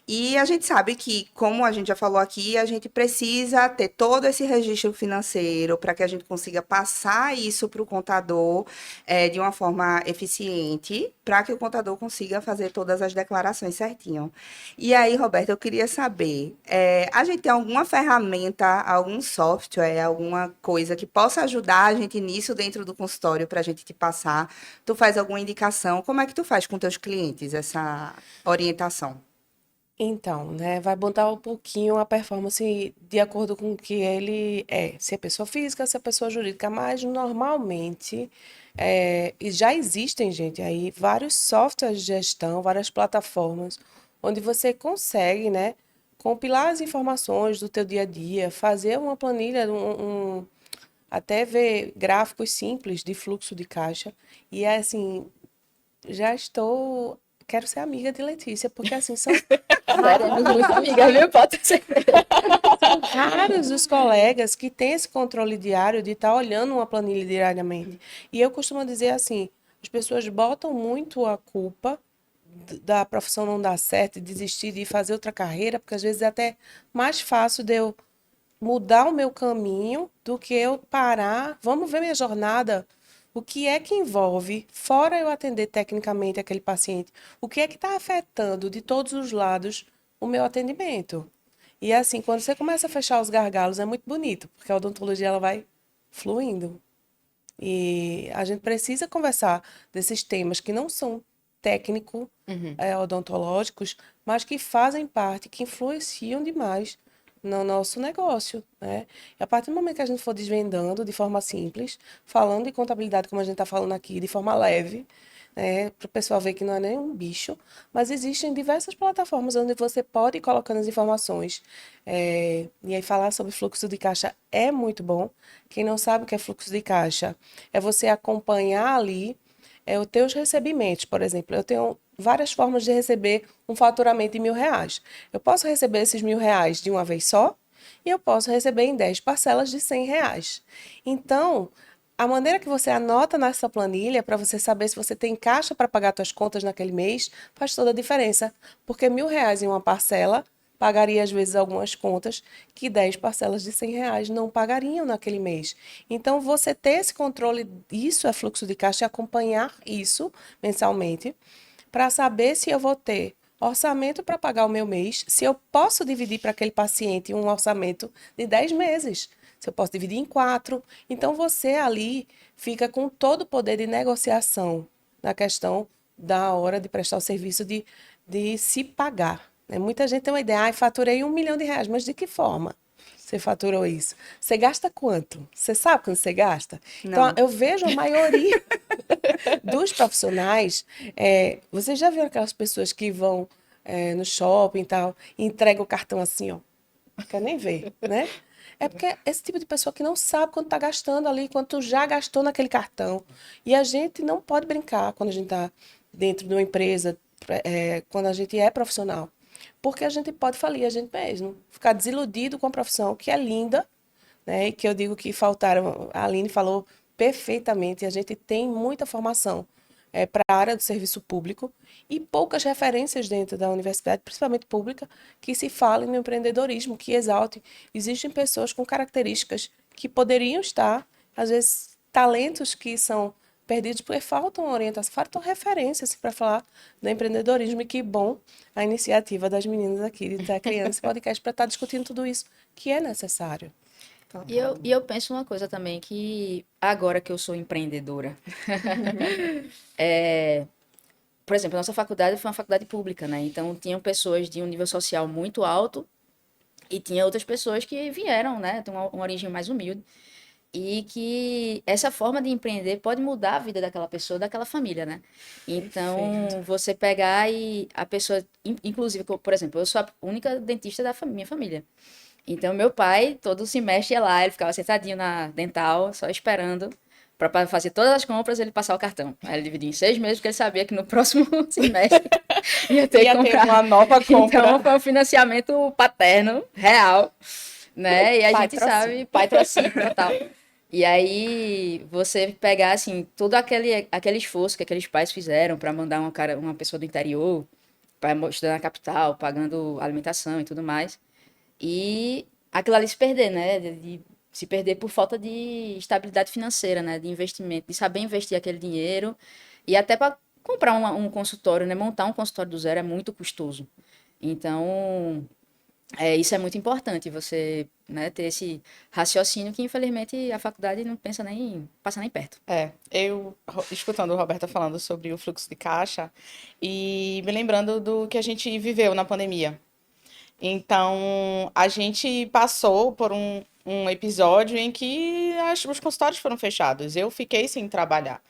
E a gente sabe que, como a gente já falou aqui, a gente precisa ter todo esse registro financeiro para que a gente consiga passar isso para o contador de uma forma eficiente, para que o contador consiga fazer todas as declarações certinho. E aí, Roberto, eu queria saber, a gente tem alguma ferramenta, algum software, alguma coisa que possa ajudar a gente nisso dentro do consultório para a gente te passar? Tu faz alguma indicação? Como é que tu faz com teus clientes essa orientação? Então, né, vai botar um pouquinho a performance de acordo com o que ele é, se é pessoa física, se é pessoa jurídica, mas normalmente e já existem, gente, aí vários softwares de gestão, várias plataformas, onde você consegue, né, compilar as informações do teu dia a dia, fazer uma planilha, até ver gráficos simples de fluxo de caixa, e é assim, já estou. Quero ser amiga de Letícia, porque assim, são Seremos muito amigas, viu? Pode ser. raros os colegas que têm esse controle diário de estar olhando uma planilha diariamente. E eu costumo dizer assim, as pessoas botam muito a culpa da profissão não dar certo, de desistir de fazer outra carreira, porque às vezes é até mais fácil de eu mudar o meu caminho do que eu parar. Vamos ver minha jornada. O que é que envolve, fora eu atender tecnicamente aquele paciente, o que é que está afetando de todos os lados o meu atendimento? E assim, quando você começa a fechar os gargalos, é muito bonito, porque a odontologia ela vai fluindo. E a gente precisa conversar desses temas que não são técnico, odontológicos, mas que fazem parte, que influenciam demais no nosso negócio, né? E a partir do momento que a gente for desvendando de forma simples, falando de contabilidade como a gente está falando aqui, de forma leve, né? Para o pessoal ver que não é nem um bicho, mas existem diversas plataformas onde você pode ir colocando as informações. E aí falar sobre fluxo de caixa é muito bom. Quem não sabe o que é fluxo de caixa, é você acompanhar ali os teus recebimentos. Por exemplo, eu tenho várias formas de receber um faturamento de R$ 1.000. Eu posso receber esses R$ 1.000 de uma vez só e eu posso receber em 10 parcelas de R$ 100. Então, a maneira que você anota nessa planilha para você saber se você tem caixa para pagar suas contas naquele mês faz toda a diferença. Porque R$ 1.000 em uma parcela pagaria às vezes algumas contas que 10 parcelas de R$ 100 não pagariam naquele mês. Então, você ter esse controle, isso é fluxo de caixa, e acompanhar isso mensalmente, para saber se eu vou ter orçamento para pagar o meu mês, se eu posso dividir para aquele paciente um orçamento de 10 meses, se eu posso dividir em 4. Então, você ali fica com todo o poder de negociação na questão da hora de prestar o serviço de se pagar. Né? Muita gente tem uma ideia, faturei R$ 1 milhão, mas de que forma você faturou isso? Você gasta quanto? Você sabe quanto você gasta? Então, Não. eu vejo a maioria dos profissionais, você já viu aquelas pessoas que vão no shopping e tal, e entregam o cartão assim, ó, não quer nem ver, né? É porque é esse tipo de pessoa que não sabe quanto está gastando ali, quanto já gastou naquele cartão. E a gente não pode brincar quando a gente está dentro de uma empresa, quando a gente é profissional. Porque a gente pode falir a gente mesmo, ficar desiludido com a profissão, que é linda, né? E que eu digo que faltaram, a Aline falou perfeitamente, a gente tem muita formação para a área do serviço público e poucas referências dentro da universidade, principalmente pública, que se falem no empreendedorismo, que exaltem. Existem pessoas com características que poderiam estar, às vezes, talentos que são perdidos porque faltam orientação, faltam referências para falar do empreendedorismo. E que bom a iniciativa das meninas aqui de estar criando esse podcast para estar discutindo tudo isso que é necessário. E eu penso uma coisa também, que agora que eu sou empreendedora, por exemplo, a nossa faculdade foi uma faculdade pública, né? Então, tinham pessoas de um nível social muito alto e tinha outras pessoas que vieram, né? De uma origem mais humilde. E que essa forma de empreender pode mudar a vida daquela pessoa, daquela família, né? Então, Perfeito. você pegar e a pessoa, inclusive, por exemplo, eu sou a única dentista da minha família. Então, meu pai, todo semestre ia lá, ele ficava sentadinho na dental, só esperando para fazer todas as compras, ele passar o cartão. Aí ele dividia em 6 meses, porque ele sabia que no próximo semestre ia ter que Ia ter comprar. uma nova compra. Então, foi um financiamento paterno, real, né? E a Pai gente pra sabe, cima. pai trocínio e tal. E aí, você pegar, assim, todo aquele esforço que aqueles pais fizeram para mandar uma pessoa do interior estudando a capital, pagando alimentação e tudo mais. E aquilo ali se perder, né? De se perder por falta de estabilidade financeira, né? De investimento, de saber investir aquele dinheiro. E até para comprar um consultório, né? Montar um consultório do zero é muito custoso. Então, isso é muito importante, você, né, ter esse raciocínio que, infelizmente, a faculdade não pensa nem, passa nem perto. Escutando o Roberta falando sobre o fluxo de caixa e me lembrando do que a gente viveu na pandemia. Então, a gente passou por um episódio em que os consultórios foram fechados. Eu fiquei sem trabalhar,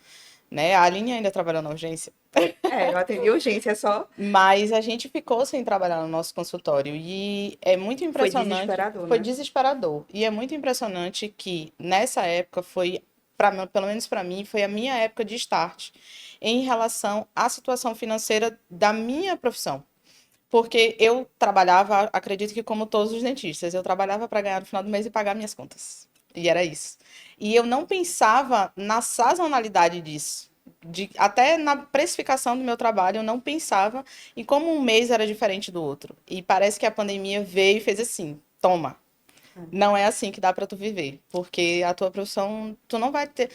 né? A Aline ainda trabalhou na urgência. Eu atendi urgência só. Mas a gente ficou sem trabalhar no nosso consultório e é muito Foi impressionante. desesperador, Foi né? desesperador. E é muito impressionante que nessa época foi, pelo menos para mim, foi a minha época de start em relação à situação financeira da minha profissão. Porque eu trabalhava, acredito que como todos os dentistas, eu trabalhava para ganhar no final do mês e pagar minhas contas. E era isso. E eu não pensava na sazonalidade disso. Até na precificação do meu trabalho, eu não pensava em como um mês era diferente do outro. E parece que a pandemia veio e fez assim: toma. Não é assim que dá para tu viver, porque a tua profissão, tu não vai ter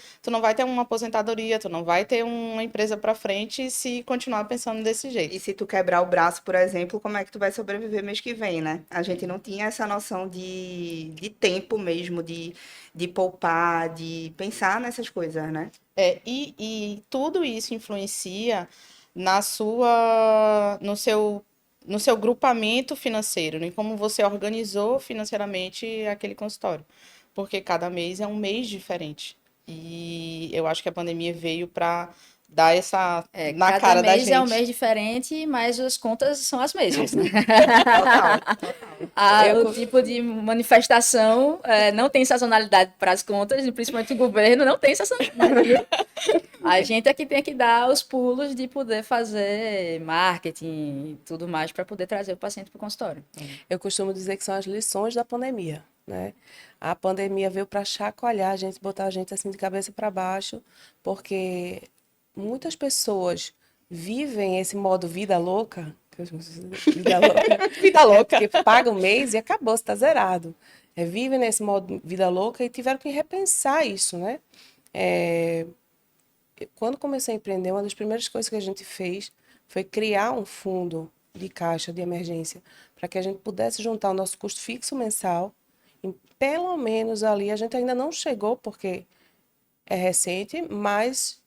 uma aposentadoria, tu não vai ter uma empresa para frente se continuar pensando desse jeito. E se tu quebrar o braço, por exemplo, como é que tu vai sobreviver mês que vem, né? A gente não tinha essa noção de tempo mesmo, de poupar, de pensar nessas coisas, né? E tudo isso influencia no seu grupamento financeiro, em como você organizou financeiramente aquele consultório. Porque cada mês é um mês diferente. E eu acho que a pandemia veio para dar essa na Cada cara da mês é um gente. mês diferente, mas as contas são as mesmas, né? Total. O tipo de manifestação não tem sazonalidade para as contas, e principalmente o governo não tem sazonalidade. A gente é que tem que dar os pulos de poder fazer marketing e tudo mais para poder trazer o paciente para o consultório. Eu costumo dizer que são as lições da pandemia, né? A pandemia veio para chacoalhar a gente, botar a gente assim de cabeça para baixo, porque muitas pessoas vivem esse modo vida louca, vida louca, Vida louca. que paga um mês e acabou, está zerado. Vivem nesse modo vida louca e tiveram que repensar isso, né? Quando comecei a empreender, uma das primeiras coisas que a gente fez foi criar um fundo de caixa de emergência para que a gente pudesse juntar o nosso custo fixo mensal. E pelo menos ali, a gente ainda não chegou, porque é recente, mas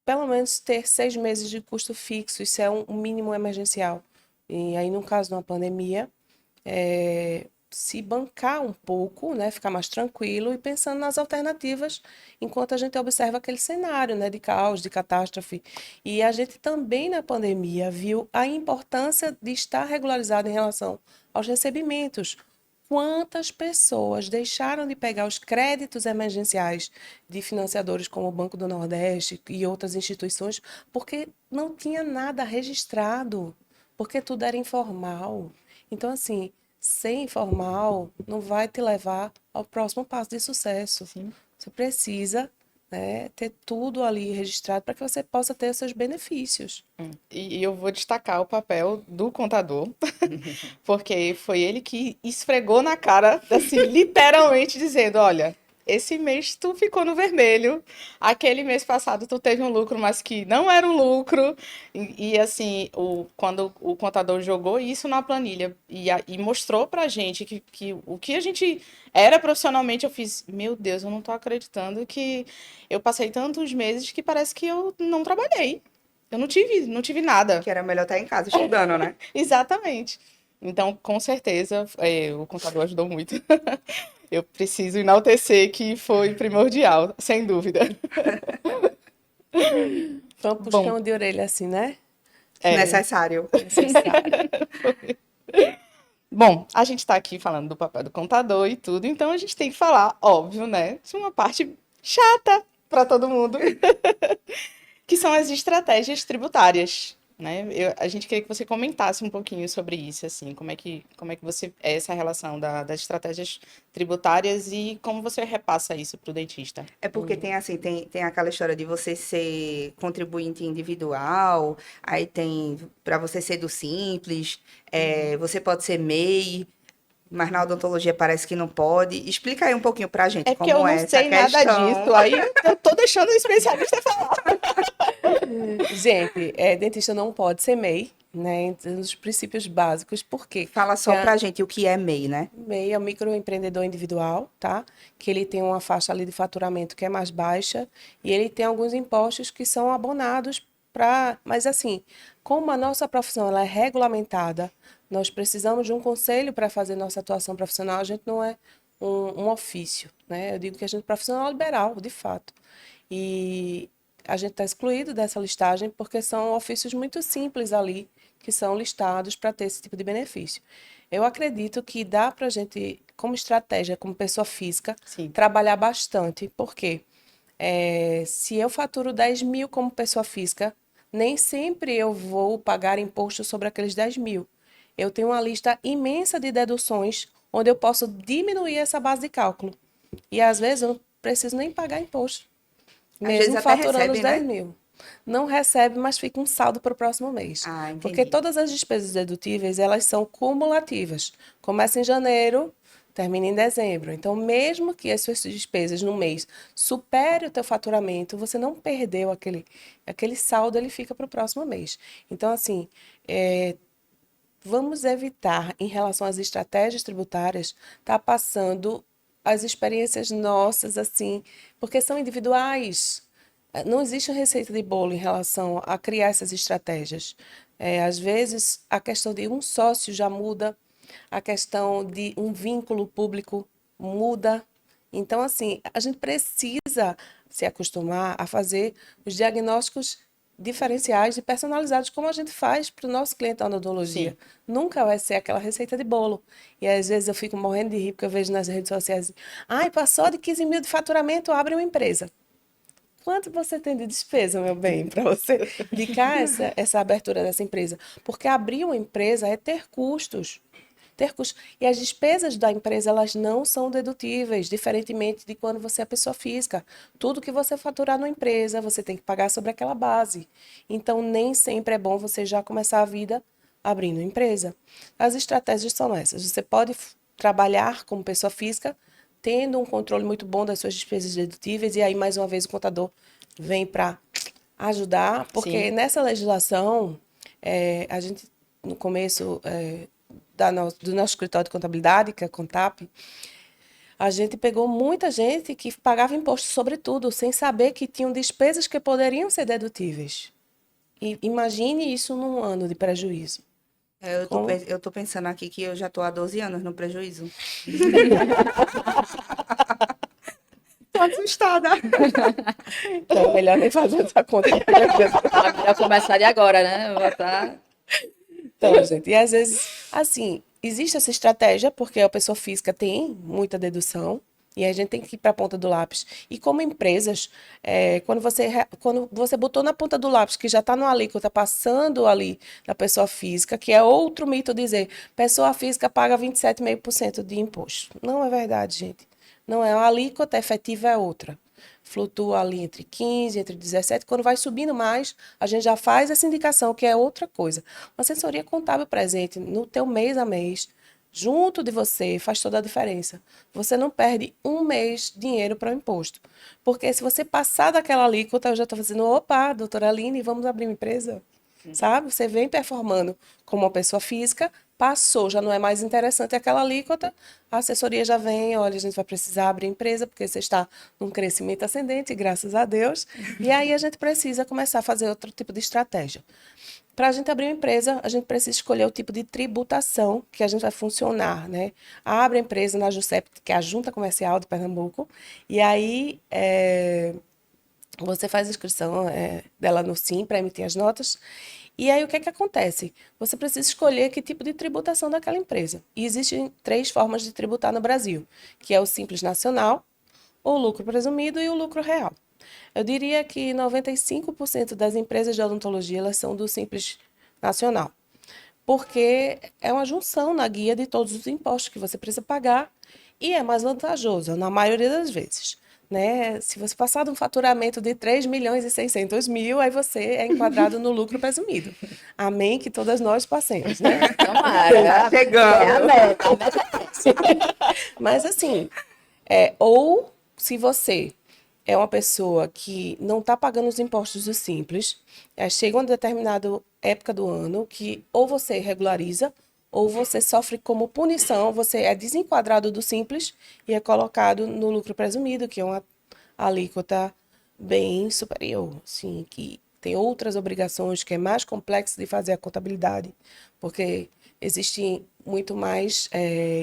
pelo menos ter 6 meses de custo fixo, isso é um mínimo emergencial. E aí, no caso de uma pandemia, se bancar um pouco, né, ficar mais tranquilo e pensando nas alternativas enquanto a gente observa aquele cenário, né, de caos, de catástrofe. E a gente também na pandemia viu a importância de estar regularizado em relação aos recebimentos. Quantas pessoas deixaram de pegar os créditos emergenciais de financiadores como o Banco do Nordeste e outras instituições porque não tinha nada registrado, porque tudo era informal. Então, assim, ser informal não vai te levar ao próximo passo de sucesso. Sim. Você precisa, né, ter tudo ali registrado para que você possa ter os seus benefícios. E eu vou destacar o papel do contador, porque foi ele que esfregou na cara, assim, literalmente dizendo: olha, esse mês tu ficou no vermelho, aquele mês passado tu teve um lucro, mas que não era um lucro. Assim, quando o contador jogou isso na planilha e mostrou pra gente que o que a gente era profissionalmente, eu fiz: meu Deus, eu não tô acreditando que eu passei tantos meses que parece que eu não trabalhei. Eu não tive nada. Que era melhor estar em casa estudando, né? Exatamente. Então, com certeza, o contador ajudou muito. Eu preciso enaltecer que foi primordial, sem dúvida. Foi um Bom, puxão de orelha assim, né? Necessário. Necessário. bom, a gente está aqui falando do papel do contador e tudo, então a gente tem que falar, óbvio, né, de uma parte chata para todo mundo, que são as estratégias tributárias. né? A gente queria que você comentasse um pouquinho sobre isso, assim, como é que você é essa relação das estratégias tributárias e como você repassa isso para o dentista. É porque tem assim, tem aquela história de você ser contribuinte individual, aí tem para você ser do simples, você pode ser MEI, mas na odontologia parece que não pode. Explica aí um pouquinho pra gente É porque eu como não é essa sei nada questão. disso, aí eu tô deixando o especialista falar. Gente, dentista não pode ser MEI, né? Entre os princípios básicos, por quê? Fala Porque só pra gente o que é MEI, né? MEI é um microempreendedor individual, tá? Que ele tem uma faixa ali de faturamento que é mais baixa e ele tem alguns impostos que são abonados para... Mas assim, como a nossa profissão ela é regulamentada, nós precisamos de um conselho para fazer nossa atuação profissional, a gente não é um ofício, né? Eu digo que a gente é profissional liberal, de fato. E a gente está excluído dessa listagem porque são ofícios muito simples ali que são listados para ter esse tipo de benefício. Eu acredito que dá para a gente, como estratégia, como pessoa física, Sim. trabalhar bastante, porque se eu faturo 10 mil como pessoa física, nem sempre eu vou pagar imposto sobre aqueles 10 mil. Eu tenho uma lista imensa de deduções onde eu posso diminuir essa base de cálculo. E às vezes eu não preciso nem pagar imposto, Às vezes mesmo até faturando os recebe, 10 né? mil. Não recebe, mas fica um saldo para o próximo mês. Ah, Porque entendi. todas as despesas dedutíveis, elas são cumulativas. Começa em janeiro, termina em dezembro. Então, mesmo que as suas despesas no mês superem o teu faturamento, você não perdeu aquele saldo, ele fica para o próximo mês. Então, assim, vamos evitar, em relação às estratégias tributárias, estar passando as experiências nossas, assim, porque são individuais. Não existe uma receita de bolo em relação a criar essas estratégias. Às vezes, a questão de um sócio já muda, a questão de um vínculo público muda. Então, assim, a gente precisa se acostumar a fazer os diagnósticos diferenciais e personalizados, como a gente faz para o nosso cliente da odontologia. Sim. Nunca vai ser aquela receita de bolo. E às vezes eu fico morrendo de rir, porque eu vejo nas redes sociais, ai, passou de 15 mil de faturamento, abre uma empresa. Quanto você tem de despesa, meu bem, para você indicar essa abertura dessa empresa? Porque abrir uma empresa é ter custos. Ter custos. E as despesas da empresa, elas não são dedutíveis, diferentemente de quando você é pessoa física. Tudo que você faturar numa empresa, você tem que pagar sobre aquela base. Então, nem sempre é bom você já começar a vida abrindo uma empresa. As estratégias são essas. Você pode trabalhar como pessoa física, tendo um controle muito bom das suas despesas dedutíveis, e aí, mais uma vez, o contador vem para ajudar, porque Sim. nessa legislação, a gente, no começo do nosso escritório de contabilidade, que é a Contap, a gente pegou muita gente que pagava imposto sobre tudo, sem saber que tinham despesas que poderiam ser dedutíveis. E imagine isso num ano de prejuízo. Como? Eu tô pensando aqui que eu já tô há 12 anos no prejuízo. Tô assustada. Então, é melhor nem fazer essa conta. É melhor começar de agora, né? Botar... Então, gente, e às vezes, assim, existe essa estratégia, porque a pessoa física tem muita dedução, e a gente tem que ir para a ponta do lápis. E como empresas, quando você botou na ponta do lápis, que já está no alíquota passando ali da pessoa física, que é outro mito dizer, pessoa física paga 27,5% de imposto. Não é verdade, gente. Não é, a alíquota efetiva é outra. Flutua ali entre 15, entre 17. Quando vai subindo mais, a gente já faz essa indicação, que é outra coisa. Uma assessoria contábil presente no teu mês a mês, junto de você, faz toda a diferença. Você não perde um mês dinheiro para o imposto. Porque se você passar daquela alíquota, eu já estou fazendo, opa, doutora Aline, vamos abrir uma empresa? Sabe? Você vem performando como uma pessoa física, passou, já não é mais interessante aquela alíquota, a assessoria já vem, olha, a gente vai precisar abrir empresa, porque você está num crescimento ascendente, graças a Deus, e aí a gente precisa começar a fazer outro tipo de estratégia. Para a gente abrir uma empresa, a gente precisa escolher o tipo de tributação que a gente vai funcionar, né? Abre a empresa na JUSEP, que é a Junta Comercial de Pernambuco, e aí você faz a inscrição dela no SIM para emitir as notas. E aí o que é que acontece? Você precisa escolher que tipo de tributação daquela empresa. E existem 3 formas de tributar no Brasil, que é o Simples Nacional, o lucro presumido e o lucro real. Eu diria que 95% das empresas de odontologia elas são do Simples nacional. Porque é uma junção na guia de todos os impostos que você precisa pagar e é mais vantajoso, na maioria das vezes. Né? Se você passar de um faturamento de 3 milhões e 600 mil, aí você é enquadrado no lucro presumido. Amém que todas nós passemos, né? Tomara. Tá chegando. É a meta. A meta é essa. Mas assim, ou se você é uma pessoa que não está pagando os impostos do Simples, chega uma determinada época do ano que ou você regulariza ou você sofre como punição, você é desenquadrado do Simples e é colocado no lucro presumido, que é uma alíquota bem superior, assim, que tem outras obrigações, que é mais complexo de fazer a contabilidade, porque existem muito mais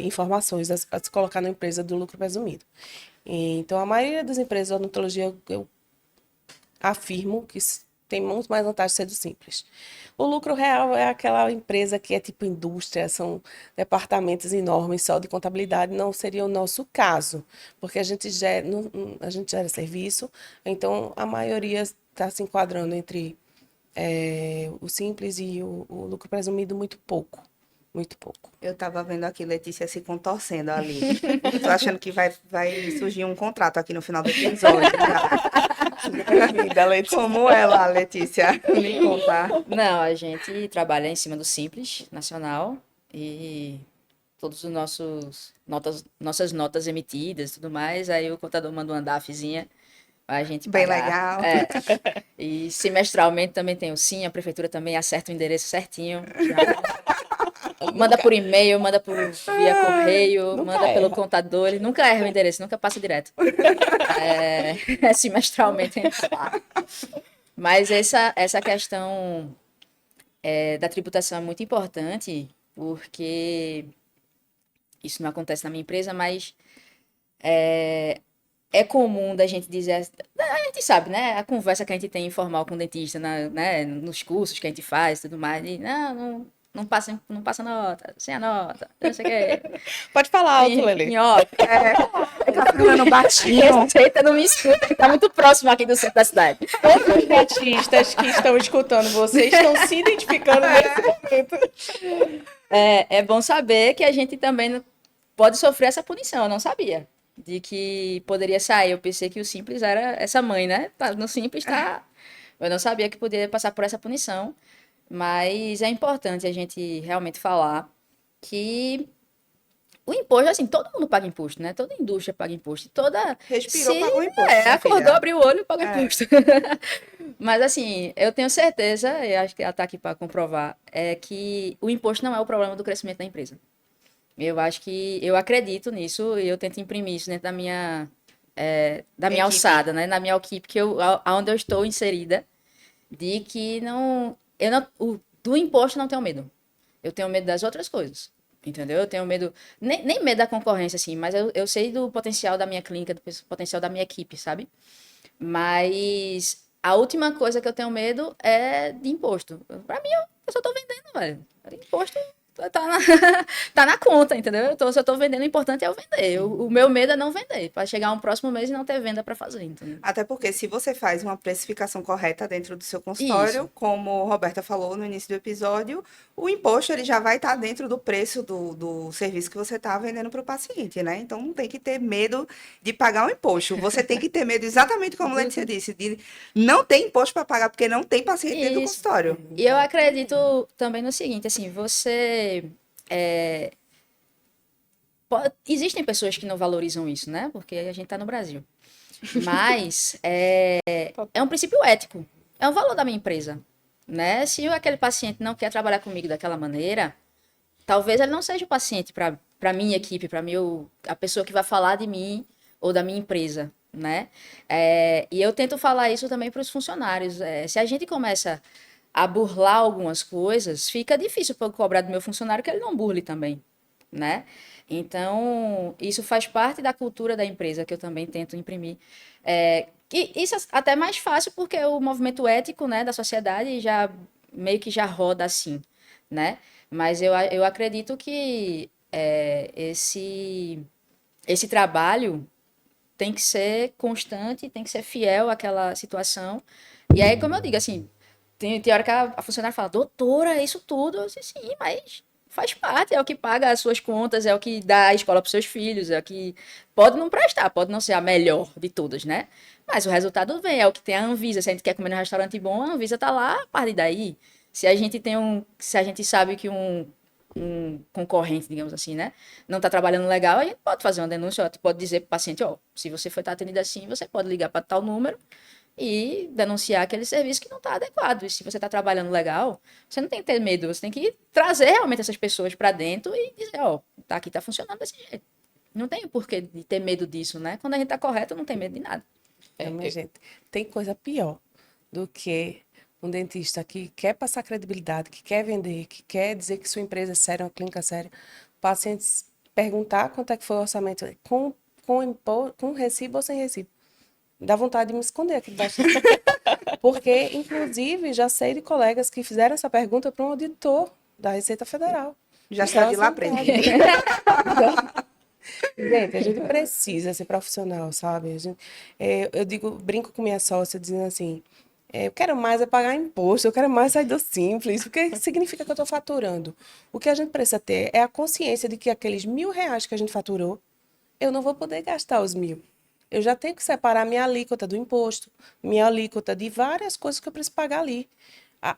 informações a se colocar na empresa do lucro presumido. Então, a maioria das empresas de odontologia, eu afirmo que tem muito mais vantagem de ser do Simples. O lucro real é aquela empresa que é tipo indústria, são departamentos enormes só de contabilidade, não seria o nosso caso, porque a gente gera serviço, então a maioria está se enquadrando entre o Simples e o lucro presumido muito pouco. Muito pouco. Eu tava vendo aqui Letícia se contorcendo ali. Tô achando que vai surgir um contrato aqui no final do episódio. Bem-vinda, Letícia. Como é lá, Letícia? Me conta. Não, a gente trabalha em cima do Simples Nacional e todos os nossas notas emitidas e tudo mais, aí o contador manda uma DAFzinha pra gente Bem pagar. legal. E semestralmente também tem o SIM, a prefeitura também acerta o endereço certinho. Manda por e-mail, manda via correio, Nunca manda pelo erra. contador, ele nunca erra o endereço, nunca passa direto. Semestralmente a gente fala. Mas essa questão da tributação é muito importante, porque isso não acontece na minha empresa, mas é comum da gente dizer, a gente sabe, né? A conversa que a gente tem informal com o dentista, né? Nos cursos que a gente faz e tudo mais, e não passa nota, sem a nota, não sei o quê. Pode falar alto, Lele. Em off. Tá falando baixinho. Receita não me escuta, que tá muito próximo aqui do centro da cidade. Todos os dentistas que estão escutando vocês estão se identificando nesse momento. É bom saber que a gente também pode sofrer essa punição, eu não sabia. De que poderia sair. Eu pensei que o Simples era essa mãe, né? No Simples tá. Eu não sabia que poderia passar por essa punição. Mas é importante a gente realmente falar que o imposto, assim, todo mundo paga imposto, né? Toda indústria paga imposto. Respirou, Se, pagou imposto. minha acordou, filha. abriu o olho e pagou imposto. Mas, assim, eu tenho certeza, e acho que ela está aqui para comprovar, é que o imposto não é o problema do crescimento da empresa. Eu acredito nisso e eu tento imprimir isso dentro da minha Equipe. alçada, né? Na minha equipe, onde eu estou inserida, de que do imposto eu não tenho medo. Eu tenho medo das outras coisas, entendeu? Eu tenho medo, nem medo da concorrência, assim, mas eu sei do potencial da minha clínica, do potencial da minha equipe, sabe? Mas a última coisa que eu tenho medo é de imposto. Pra mim, eu só tô vendendo, velho. Imposto tá na conta, entendeu? Se eu tô vendendo, o importante é eu vender. O meu medo é não vender, para chegar um próximo mês e não ter venda para fazer, entendeu? Até porque se você faz uma precificação correta dentro do seu consultório, Isso. como a Roberta falou no início do episódio, o imposto ele já vai estar dentro do preço do serviço que você está vendendo para o paciente, né? Então não tem que ter medo de pagar o imposto. Você tem que ter medo, exatamente como a Letícia disse, de não ter imposto para pagar, porque não tem paciente dentro do Isso. consultório. E eu acredito também no seguinte, assim, existem pessoas que não valorizam isso, né? Porque a gente tá no Brasil. Mas é um princípio ético. É um valor da minha empresa, né? Se aquele paciente não quer trabalhar comigo daquela maneira, talvez ele não seja o paciente para minha equipe, a pessoa que vai falar de mim ou da minha empresa, né? E eu tento falar isso também para os funcionários. Se a gente começa a burlar algumas coisas, fica difícil para eu cobrar do meu funcionário que ele não burle também, né? Então, isso faz parte da cultura da empresa que eu também tento imprimir. E isso é até mais fácil porque o movimento ético, né, da sociedade já meio que já roda assim, né? Mas eu acredito que esse trabalho tem que ser constante, tem que ser fiel àquela situação. E aí, como eu digo, assim, Tem hora que a funcionária fala, doutora, é isso tudo? Eu disse, sim, mas faz parte, é o que paga as suas contas, é o que dá a escola para seus filhos, é o que pode não prestar, pode não ser a melhor de todas, né? Mas o resultado vem, é o que tem a Anvisa. Se a gente quer comer num restaurante bom, a Anvisa tá lá, a partir daí. Se a gente sabe que um concorrente, digamos assim, né, não está trabalhando legal, a gente pode fazer uma denúncia, ó, tu pode dizer para o paciente, ó, se você foi estar atendido assim, você pode ligar para tal número e denunciar aquele serviço que não está adequado. E se você está trabalhando legal, você não tem que ter medo, você tem que trazer realmente essas pessoas para dentro e dizer, ó, tá aqui, tá funcionando desse jeito. Não tem por que de ter medo disso, né? Quando a gente tá correto, não tem medo de nada. É, minha gente, tem coisa pior do que um dentista que quer passar credibilidade, que quer vender, que quer dizer que sua empresa é séria, uma clínica séria. Pacientes perguntar quanto é que foi o orçamento com recibo ou sem recibo. Dá vontade de me esconder aqui debaixo. Porque, inclusive, já sei de colegas que fizeram essa pergunta para um auditor da Receita Federal. Já Estava saiu de lá sentado. presa. Gente, a gente precisa ser profissional, sabe? Eu digo, brinco com minha sócia dizendo assim, eu quero mais é pagar imposto, eu quero mais sair do simples, porque significa que eu estou faturando. O que a gente precisa ter é a consciência de que aqueles R$ 1.000 que a gente faturou, eu não vou poder gastar os 1.000. Eu já tenho que separar minha alíquota do imposto, minha alíquota de várias coisas que eu preciso pagar ali.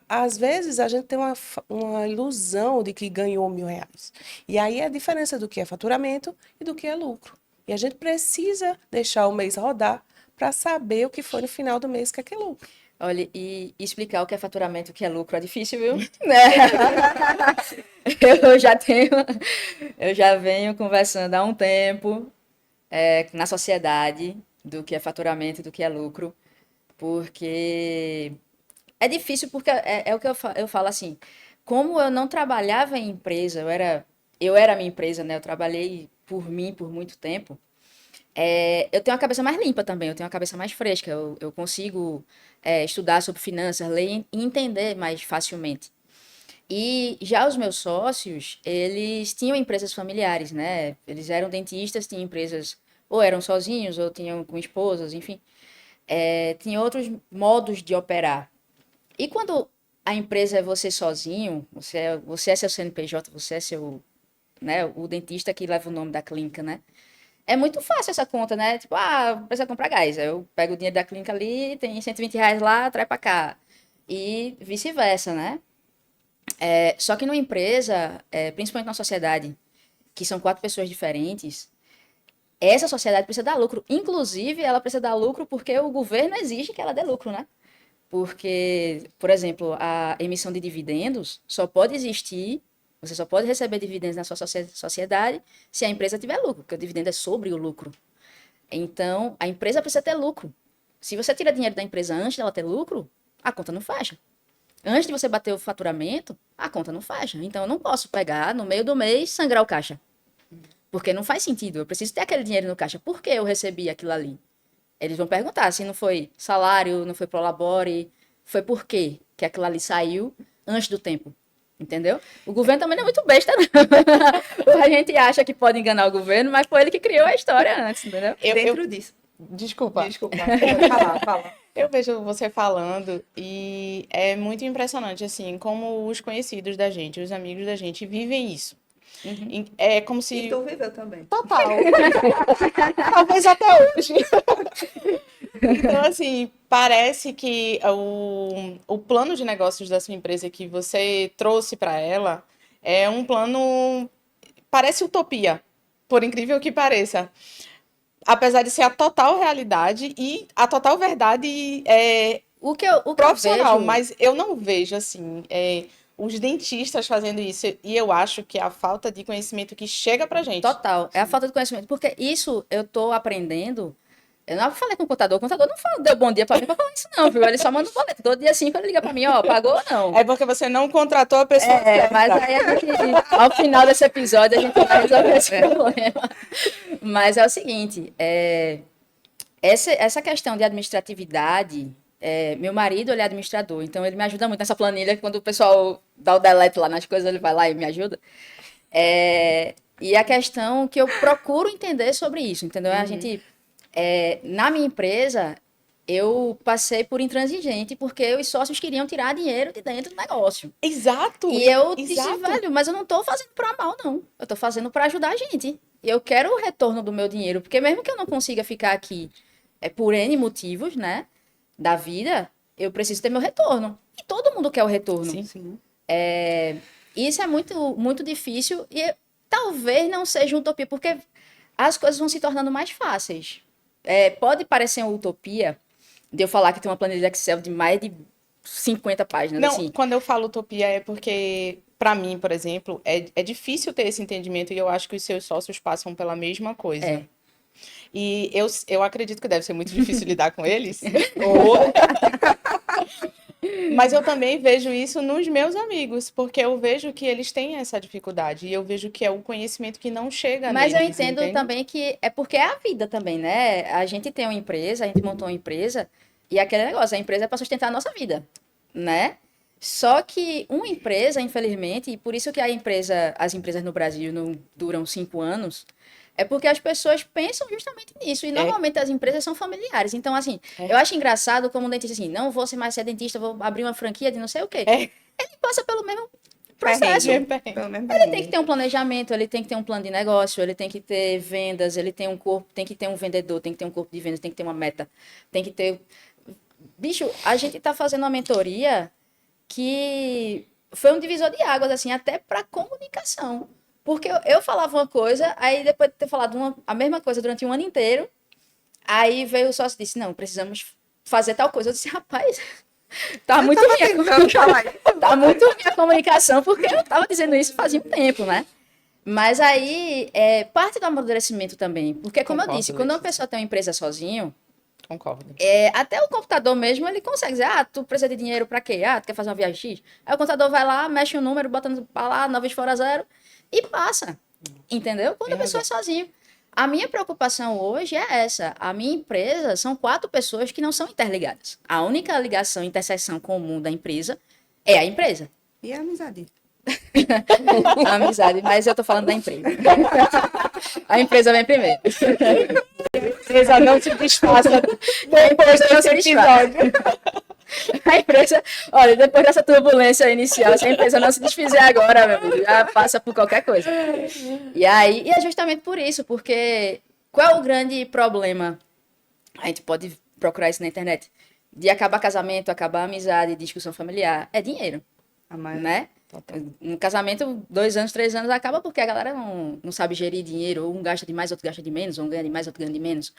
Às vezes a gente tem uma ilusão de que ganhou R$ 1.000. E aí é a diferença do que é faturamento e do que é lucro. E a gente precisa deixar o mês rodar para saber o que foi no final do mês que é lucro. Olha, e explicar o que é faturamento e o que é lucro é difícil, viu? Né? Eu já tenho, eu já venho conversando há um tempo na sociedade do que é faturamento e do que é lucro, porque é difícil porque é o que eu falo assim, como eu não trabalhava em empresa, eu era minha empresa, né? Eu trabalhei por mim por muito tempo. Eu tenho uma cabeça mais limpa também, eu tenho uma cabeça mais fresca, eu consigo estudar sobre finanças, ler e entender mais facilmente. E já os meus sócios, eles tinham empresas familiares, né? Eles eram dentistas, tinham empresas, ou eram sozinhos, ou tinham com esposas, enfim. Tinha outros modos de operar. E quando a empresa é você sozinho, você é seu CNPJ, você é seu, né, o dentista que leva o nome da clínica, né? É muito fácil essa conta, né? Tipo, precisa comprar gás. Aí eu pego o dinheiro da clínica ali, tem R$ 120 lá, traz pra cá. E vice-versa, né? Só que numa empresa, principalmente na sociedade, que são 4 pessoas diferentes, essa sociedade precisa dar lucro. Inclusive, ela precisa dar lucro porque o governo exige que ela dê lucro, né? Porque, por exemplo, a emissão de dividendos só pode existir, você só pode receber dividendos na sua sociedade se a empresa tiver lucro, porque o dividendo é sobre o lucro. Então, a empresa precisa ter lucro. Se você tira dinheiro da empresa antes dela ter lucro, a conta não fecha. Antes de você bater o faturamento, a conta não fecha. Então, eu não posso pegar no meio do mês e sangrar o caixa. Porque não faz sentido. Eu preciso ter aquele dinheiro no caixa. Por que eu recebi aquilo ali? Eles vão perguntar se não foi salário, não foi prolabore, foi por quê que aquilo ali saiu antes do tempo. Entendeu? O governo também não é muito besta, não. A gente acha que pode enganar o governo, mas foi ele que criou a história antes, entendeu? Dentro disso. Desculpa. Pode falar, fala. Eu vejo você falando e é muito impressionante, assim, como os conhecidos da gente, os amigos da gente vivem isso. É como se... E tu viveu também. Total. Talvez até hoje. Então, assim, parece que o plano de negócios da sua empresa que você trouxe para ela é um plano... Parece utopia, por incrível que pareça. Apesar de ser a total realidade e a total verdade O que eu profissional, vejo... mas eu não vejo, assim, os dentistas fazendo isso. E eu acho que é a falta de conhecimento que chega pra gente. Total, é a falta de conhecimento. Porque isso eu tô aprendendo. Eu não falei com o contador não deu bom dia pra mim pra falar isso, não, viu? Ele só manda um boleto. Todo dia 5 ele liga pra mim, ó, pagou ou não? É porque você não contratou a pessoa certa. Mas aí ao final desse episódio a gente vai resolver esse problema. Mas é o seguinte, essa questão de administratividade, meu marido ele é administrador, então ele me ajuda muito nessa planilha, quando o pessoal dá o delete lá nas coisas, ele vai lá e me ajuda. E a questão que eu procuro entender sobre isso, entendeu? A gente, na minha empresa, eu passei por intransigente porque os sócios queriam tirar dinheiro de dentro do negócio. Exato. E eu disse, Exato. velho, mas eu não tô fazendo pra mal, não. Eu tô fazendo pra ajudar a gente. E eu quero o retorno do meu dinheiro, porque mesmo que eu não consiga ficar aqui por N motivos, né, da vida, eu preciso ter meu retorno. E todo mundo quer o retorno. Sim. Sim. Isso é muito, muito difícil e talvez não seja utopia, porque as coisas vão se tornando mais fáceis. Pode parecer uma utopia de eu falar que tem uma planilha Excel de mais de 50 páginas, Não, assim. quando eu falo utopia é porque, para mim, por exemplo, é difícil ter esse entendimento e eu acho que os seus sócios passam pela mesma coisa. É. E eu acredito que deve ser muito difícil lidar com eles. Ou... Mas eu também vejo isso nos meus amigos, porque eu vejo que eles têm essa dificuldade e eu vejo que é o conhecimento que não chega Mas eu neles, entendo entende? também que é porque é a vida também, né? A gente tem uma empresa, a gente montou uma empresa e aquele negócio, a empresa é para sustentar a nossa vida, né? Só que uma empresa, infelizmente, e por isso que as empresas no Brasil não duram 5 anos, é porque as pessoas pensam justamente nisso. E normalmente as empresas são familiares. Então, assim, eu acho engraçado como um dentista assim, não vou ser mais ser dentista, vou abrir uma franquia de não sei o quê. É. Ele passa pelo mesmo processo. Pelo menos Ele tem que ter um planejamento, ele tem que ter um plano de negócio, ele tem que ter vendas, ele tem um corpo, tem que ter um vendedor, tem que ter um corpo de vendas, tem que ter uma meta, tem que ter. Bicho, a gente tá fazendo uma mentoria que foi um divisor de águas, assim, até para comunicação. Porque eu falava uma coisa, aí depois de ter falado a mesma coisa durante um ano inteiro, aí veio o sócio e disse, não, precisamos fazer tal coisa. Eu disse, rapaz, tá muito ruim tá muito ruim a comunicação, porque eu tava dizendo isso fazia um tempo, né? Mas aí, parte do amadurecimento também. Porque, como eu Concordo, disse, quando uma Letícia. pessoa tem uma empresa sozinho, Concordo. até o computador mesmo, ele consegue dizer, tu precisa de dinheiro pra quê? Tu quer fazer uma viagem X? Aí o computador vai lá, mexe o número, bota pra lá, 9 fora 0 e passa. Entendeu? Quando a pessoa é sozinha. A minha preocupação hoje é essa. A minha empresa são 4 pessoas que não são interligadas. A única ligação, interseção comum da empresa é a empresa. E a amizade? A amizade, mas eu tô falando da empresa. A empresa vem primeiro. Empresa não se desfaça depois desse episódio. A empresa, olha, depois dessa turbulência inicial, se a empresa não se desfizer agora, meu amigo, já passa por qualquer coisa. E aí, é justamente por isso, porque qual é o grande problema? A gente pode procurar isso na internet. De acabar casamento, acabar amizade, discussão familiar. É dinheiro, né? Um casamento, 2 anos, 3 anos, acaba porque a galera não sabe gerir dinheiro, ou um gasta de mais, outro gasta de menos, ou um ganha de mais, outro ganha de menos.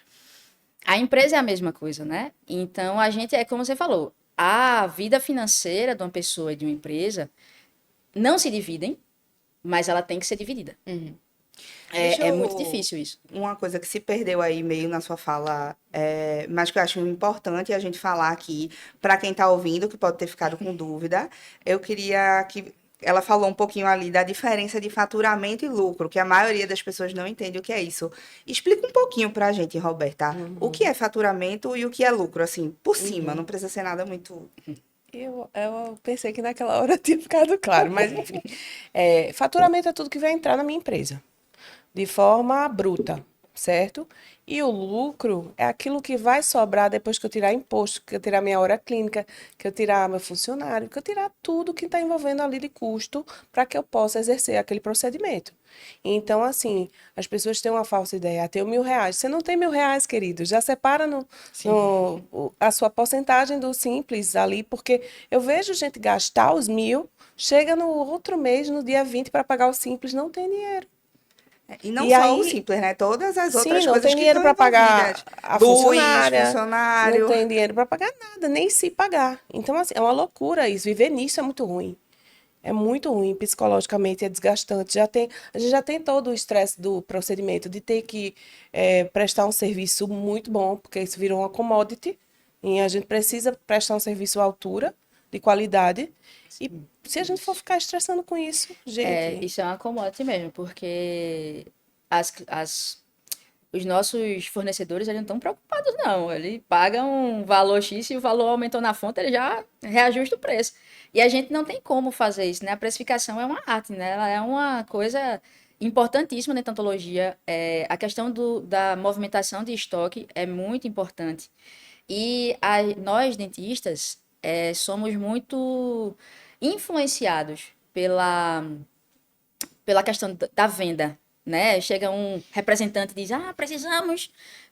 A empresa é a mesma coisa, né? Então, a gente, como você falou, a vida financeira de uma pessoa e de uma empresa não se dividem, mas ela tem que ser dividida. Deixa É eu- muito difícil isso. Uma coisa que se perdeu aí meio na sua fala, mas que eu acho importante a gente falar aqui, para quem está ouvindo, que pode ter ficado com dúvida, eu queria que ela falou um pouquinho ali da diferença de faturamento e lucro, que a maioria das pessoas não entende o que é isso. Explica um pouquinho para a gente, Roberta, o que é faturamento e o que é lucro, assim, por cima, não precisa ser nada muito. Eu pensei que naquela hora tinha ficado claro, mas enfim. Faturamento é tudo que vai entrar na minha empresa, de forma bruta, certo? E o lucro é aquilo que vai sobrar depois que eu tirar imposto, que eu tirar minha hora clínica, que eu tirar meu funcionário, que eu tirar tudo que está envolvendo ali de custo para que eu possa exercer aquele procedimento. Então, assim, as pessoas têm uma falsa ideia, tenho R$ 1.000. Você não tem R$ 1.000, querido, já separa a sua porcentagem do Simples ali, porque eu vejo gente gastar os 1.000, chega no outro mês, no dia 20, para pagar o Simples, não tem dinheiro. E não E só o aí- simples, né? Todas as Sim, outras não coisas tem que dinheiro estão para pagar envolvidas. a Luz, funcionária, funcionário. não tem dinheiro para pagar nada, nem se pagar. Então, assim, é uma loucura isso. Viver nisso é muito ruim. É muito ruim, psicologicamente é desgastante. A gente já tem todo o estresse do procedimento, de ter que prestar um serviço muito bom, porque isso virou uma commodity, e a gente precisa prestar um serviço à altura, de qualidade. E se a gente for ficar estressando com isso, gente... Isso é uma commodity mesmo, porque os nossos fornecedores eles não estão preocupados, não. Ele paga um valor X, se o valor aumentou na fonte, ele já reajusta o preço. E a gente não tem como fazer isso, né? A precificação é uma arte, né? Ela é uma coisa importantíssima na odontologia. A questão da movimentação de estoque é muito importante. E nós, dentistas, somos muito influenciados pela questão da venda, né? Chega um representante e diz,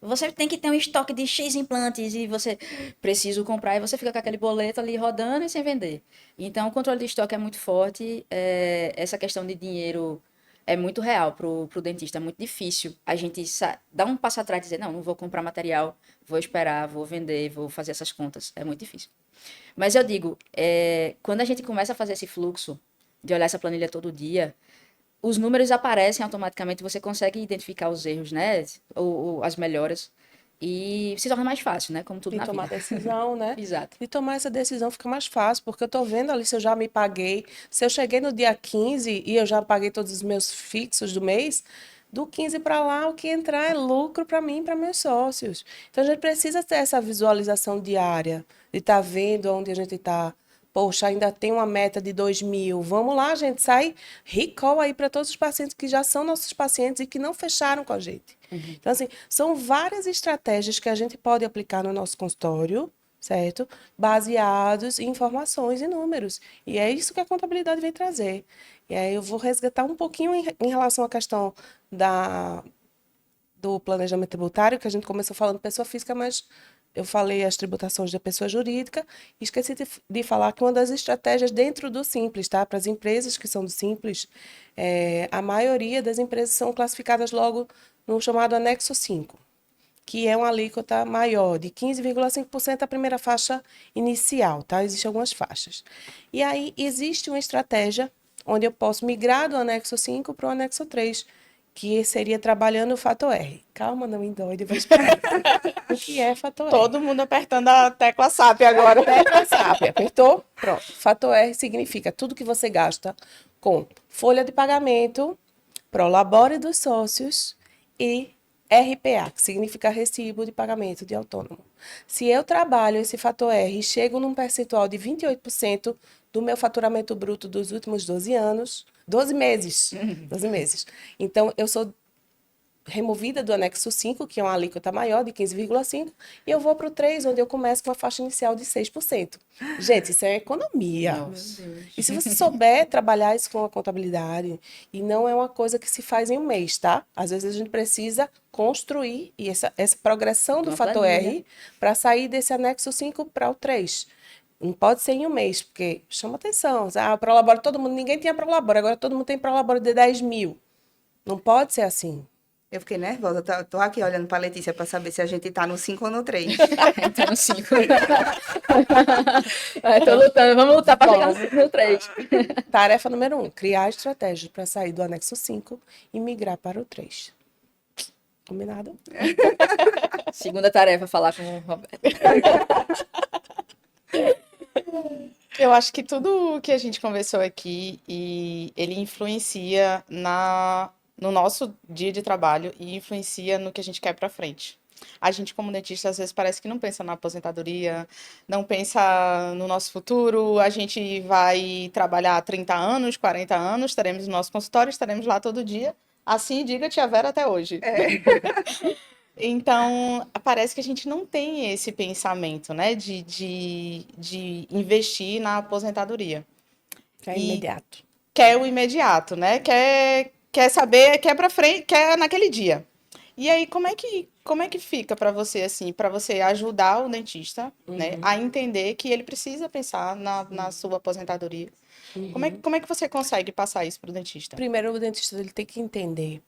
você tem que ter um estoque de X implantes e você precisa comprar e você fica com aquele boleto ali rodando e sem vender. Então, o controle de estoque é muito forte, essa questão de dinheiro é muito real pro dentista, é muito difícil a gente dar um passo atrás e dizer, não vou comprar material, vou esperar, vou vender, vou fazer essas contas, é muito difícil. Mas eu digo, quando a gente começa a fazer esse fluxo de olhar essa planilha todo dia, os números aparecem automaticamente, você consegue identificar os erros, né? Ou as melhoras. E se torna mais fácil, né? Como tudo De na tomar vida. decisão, né? Exato. De tomar essa decisão fica mais fácil, porque eu tô vendo ali se eu já me paguei. Se eu cheguei no dia 15 e eu já paguei todos os meus fixos do mês, do 15 para lá, o que entrar é lucro para mim e para meus sócios. Então a gente precisa ter essa visualização diária, de estar vendo onde a gente está. Poxa, ainda tem uma meta de 2.000. Vamos lá, gente, sai recall aí para todos os pacientes que já são nossos pacientes e que não fecharam com a gente. Então, assim, são várias estratégias que a gente pode aplicar no nosso consultório, certo? Baseados em informações e números. E é isso que a contabilidade vem trazer. E aí eu vou resgatar um pouquinho em relação à questão do planejamento tributário, que a gente começou falando pessoa física, mas eu falei as tributações da pessoa jurídica e esqueci de falar que uma das estratégias dentro do Simples, tá? Para as empresas que são do Simples, a maioria das empresas são classificadas logo no chamado anexo 5, que é uma alíquota maior, de 15,5% a primeira faixa inicial, tá? Existem algumas faixas. E aí existe uma estratégia onde eu posso migrar do anexo 5 para o anexo 3, que seria trabalhando o fator R. Calma, não me endoide, vou explicar o que é fator R. Todo mundo apertando a tecla SAP agora. Tecla SAP, apertou? Pronto. Fator R significa tudo que você gasta com folha de pagamento, prolabore dos sócios e RPA, que significa recibo de pagamento de autônomo. Se eu trabalho esse fator R e chego num percentual de 28% do meu faturamento bruto dos últimos 12 anos, 12 meses, 12 meses. Então, eu sou removida do anexo 5, que é uma alíquota maior, de 15,5%, e eu vou para o 3, onde eu começo com uma faixa inicial de 6%. Gente, isso é economia. Nossa. E se você souber trabalhar isso com a contabilidade, e não é uma coisa que se faz em um mês, tá? Às vezes a gente precisa construir essa progressão do Uma fator planilha. R para sair desse anexo 5 para o 3. Não pode ser em um mês, porque chama atenção. Prolabore todo mundo, ninguém tinha prolabore, agora todo mundo tem prolabore de 10.000. Não pode ser assim. Eu fiquei nervosa. Tô aqui olhando pra Letícia pra saber se a gente tá no 5 ou no 3. Então, 5. Tô lutando, vamos lutar para chegar no 3. Tarefa número 1, criar estratégias para sair do anexo 5 e migrar para o 3. Combinado? Segunda tarefa, falar com o Roberto. Eu acho que tudo que a gente conversou aqui e ele influencia no nosso dia de trabalho e influencia no que a gente quer para frente. A gente, como dentista, às vezes parece que não pensa na aposentadoria, não pensa no nosso futuro. A gente vai trabalhar 30 anos, 40 anos, estaremos no nosso consultório, estaremos lá todo dia. Assim, diga Tia Vera até hoje. Então, parece que a gente não tem esse pensamento, né, de investir na aposentadoria. É E imediato. quer o imediato, né? Quer saber, quer para frente, quer naquele dia. E aí, como é que fica para você, assim, para você ajudar o dentista, né, a entender que ele precisa pensar na sua aposentadoria? Como é que você consegue passar isso para o dentista? Primeiro, o dentista ele tem que entender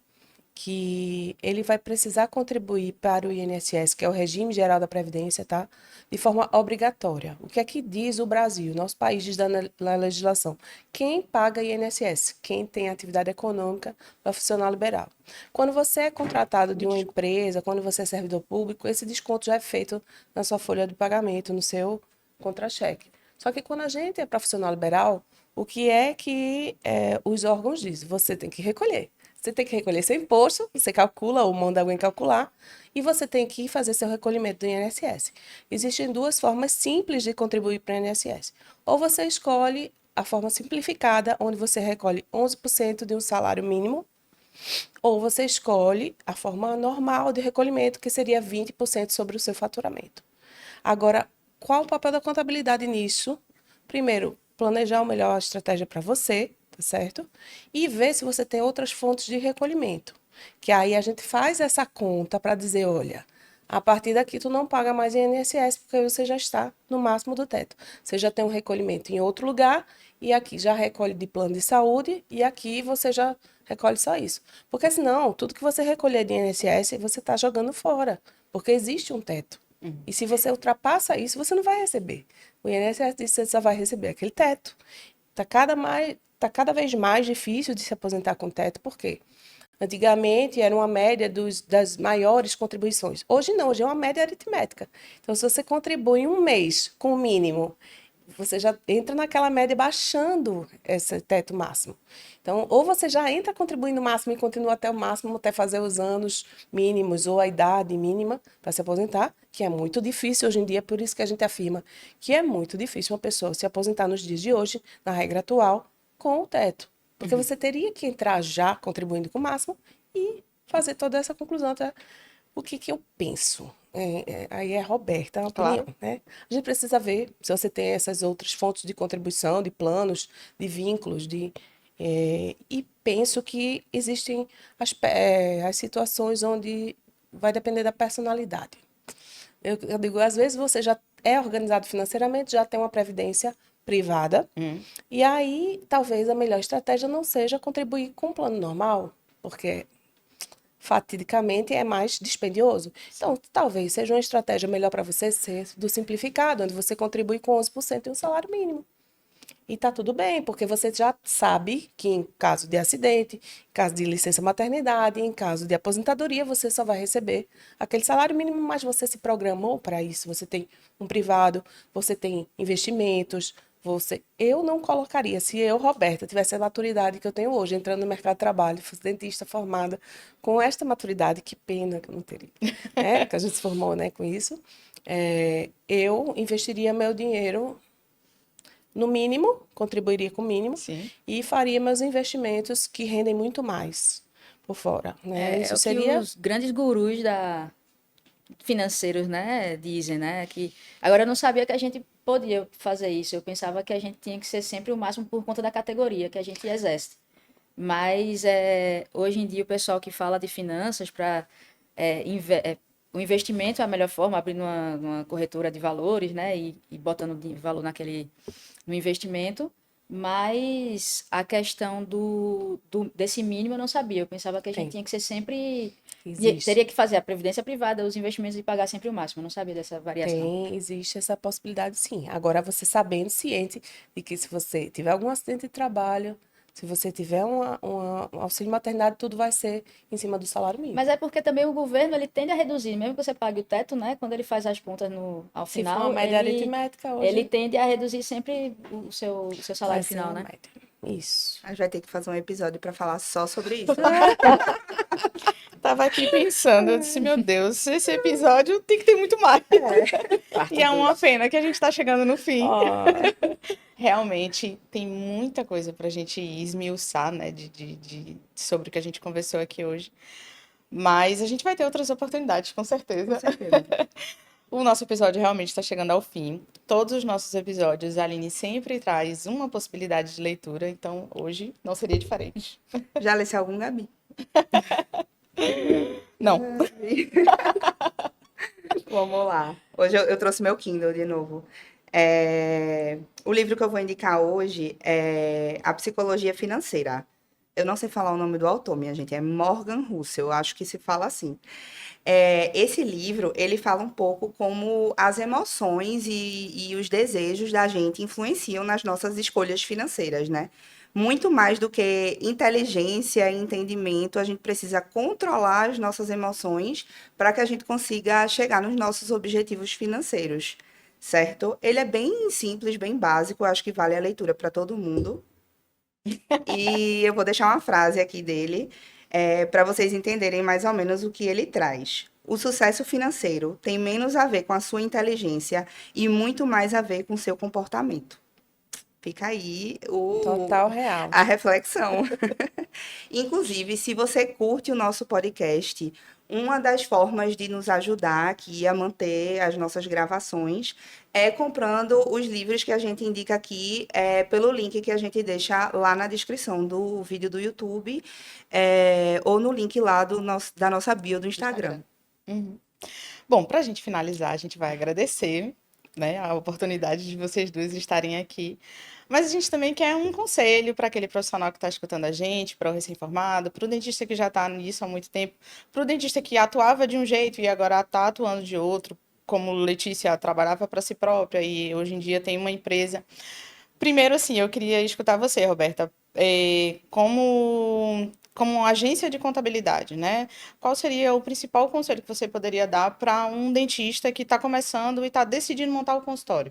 que ele vai precisar contribuir para o INSS, que é o Regime Geral da Previdência, tá? De forma obrigatória. O que é que diz o Brasil? Nosso país diz na legislação. Quem paga INSS? Quem tem atividade econômica profissional liberal. Quando você é contratado de uma empresa, quando você é servidor público, esse desconto já é feito na sua folha de pagamento, no seu contra-cheque. Só que quando a gente é profissional liberal, o que é que os órgãos dizem? Você tem que recolher. Você tem que recolher seu imposto, você calcula ou manda alguém calcular, e você tem que fazer seu recolhimento do INSS. Existem duas formas simples de contribuir para o INSS. Ou você escolhe a forma simplificada, onde você recolhe 11% de um salário mínimo, ou você escolhe a forma normal de recolhimento, que seria 20% sobre o seu faturamento. Agora, qual o papel da contabilidade nisso? Primeiro, planejar o melhor estratégia para você, tá certo? E ver se você tem outras fontes de recolhimento. Que aí a gente faz essa conta para dizer, olha, a partir daqui tu não paga mais INSS porque você já está no máximo do teto. Você já tem um recolhimento em outro lugar e aqui já recolhe de plano de saúde e aqui você já recolhe só isso. Porque senão, tudo que você recolher de INSS, você está jogando fora, porque existe um teto. E se você ultrapassa isso, você não vai receber. O INSS diz que você só vai receber aquele teto. Tá cada vez mais difícil de se aposentar com teto, por quê? Antigamente era uma média das maiores contribuições. Hoje não, hoje é uma média aritmética. Então, se você contribui um mês com o mínimo, você já entra naquela média baixando esse teto máximo. Então, ou você já entra contribuindo o máximo e continua até o máximo, até fazer os anos mínimos ou a idade mínima para se aposentar, que é muito difícil hoje em dia, por isso que a gente afirma que é muito difícil uma pessoa se aposentar nos dias de hoje, na regra atual, com o teto. Porque você teria que entrar já contribuindo com o máximo e fazer toda essa conclusão. Tá? O que eu penso? Aí é Roberta, a opinião, Claro. né? A gente precisa ver se você tem essas outras fontes de contribuição, de planos, de vínculos, e penso que existem as situações onde vai depender da personalidade. Eu digo, às vezes você já é organizado financeiramente, já tem uma previdência privada, e aí talvez a melhor estratégia não seja contribuir com um plano normal, porque fatidicamente é mais dispendioso. Então, talvez seja uma estratégia melhor para você ser do simplificado, onde você contribui com 11% de um salário mínimo. E tá tudo bem, porque você já sabe que em caso de acidente, em caso de licença maternidade, em caso de aposentadoria, você só vai receber aquele salário mínimo, mas você se programou para isso. Você tem um privado, você tem investimentos, eu não colocaria, se eu, Roberta, tivesse a maturidade que eu tenho hoje, entrando no mercado de trabalho, fosse dentista formada, com esta maturidade, que pena que eu não teria, né? Que a gente se formou, né, com isso, eu investiria meu dinheiro no mínimo, contribuiria com o mínimo, Sim. e faria meus investimentos que rendem muito mais por fora, né? É Isso o que seria os grandes gurus financeiros, né, dizem, né, que agora eu não sabia que a gente podia fazer isso. Eu pensava que a gente tinha que ser sempre o máximo por conta da categoria que a gente exerce. Mas hoje em dia o pessoal que fala de finanças para o investimento é a melhor forma, abrindo uma corretora de valores, né, e botando de valor no investimento. Mas a questão desse mínimo eu não sabia. Eu pensava que a gente tem, tinha que ser sempre. existe. Teria que fazer a previdência privada, os investimentos e pagar sempre o máximo. Eu não sabia dessa variação. Existe essa possibilidade, sim. Agora, você sabendo, ciente de que se você tiver algum acidente de trabalho, se você tiver um auxílio maternidade, tudo vai ser em cima do salário mínimo. Mas é porque também o governo ele tende a reduzir, mesmo que você pague o teto, né? Quando ele faz as contas ao Se for uma final, média aritmética, ele hoje tende a reduzir sempre o seu vai salário ser final, uma né? média. Isso. A gente vai ter que fazer um episódio para falar só sobre isso. Tava aqui pensando, eu disse, meu Deus, esse episódio tem que ter muito mais. Parte E é uma dois. pena que a gente tá chegando no fim. Ó, Realmente tem muita coisa pra gente esmiuçar, né, sobre o que a gente conversou aqui hoje. Mas a gente vai ter outras oportunidades, com Com certeza. certeza. O nosso episódio realmente está chegando ao fim. Todos os nossos episódios, a Aline sempre traz uma possibilidade de leitura, então hoje não seria diferente. Já lesse algum, Gabi? Não. Vamos lá. Hoje eu trouxe meu Kindle de novo. O livro que eu vou indicar hoje é A Psicologia Financeira. Eu não sei falar o nome do autor, minha gente, é Morgan Housel, eu acho que se fala assim. Esse livro, ele fala um pouco como as emoções e os desejos da gente influenciam nas nossas escolhas financeiras, né? Muito mais do que inteligência e entendimento, a gente precisa controlar as nossas emoções para que a gente consiga chegar nos nossos objetivos financeiros, certo? Ele é bem simples, bem básico, eu acho que vale a leitura para todo mundo. E eu vou deixar uma frase aqui dele, para vocês entenderem mais ou menos o que ele traz. O sucesso financeiro tem menos a ver com a sua inteligência e muito mais a ver com o seu comportamento. Fica aí Total real. a reflexão. Inclusive, se você curte o nosso podcast, uma das formas de nos ajudar aqui a manter as nossas gravações é comprando os livros que a gente indica aqui, pelo link que a gente deixa lá na descrição do vídeo do YouTube, ou no link lá da nossa bio do Instagram. Uhum. Bom, para a gente finalizar, a gente vai agradecer, né, a oportunidade de vocês duas estarem aqui. Mas a gente também quer um conselho para aquele profissional que está escutando a gente, para o recém-formado, para o dentista que já está nisso há muito tempo, para o dentista que atuava de um jeito e agora está atuando de outro, como Letícia trabalhava para si própria e hoje em dia tem uma empresa. Primeiro, assim, eu queria escutar você, Roberta, como agência de contabilidade, né? Qual seria o principal conselho que você poderia dar para um dentista que está começando e está decidindo montar o consultório?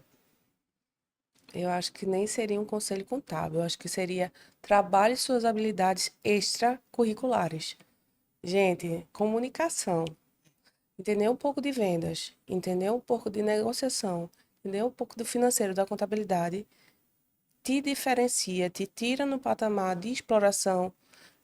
Eu acho que nem seria um conselho contábil, eu acho que seria trabalhe suas habilidades extracurriculares. Gente, comunicação, entender um pouco de vendas, entender um pouco de negociação, entender um pouco do financeiro, da contabilidade, te diferencia, te tira no patamar de exploração,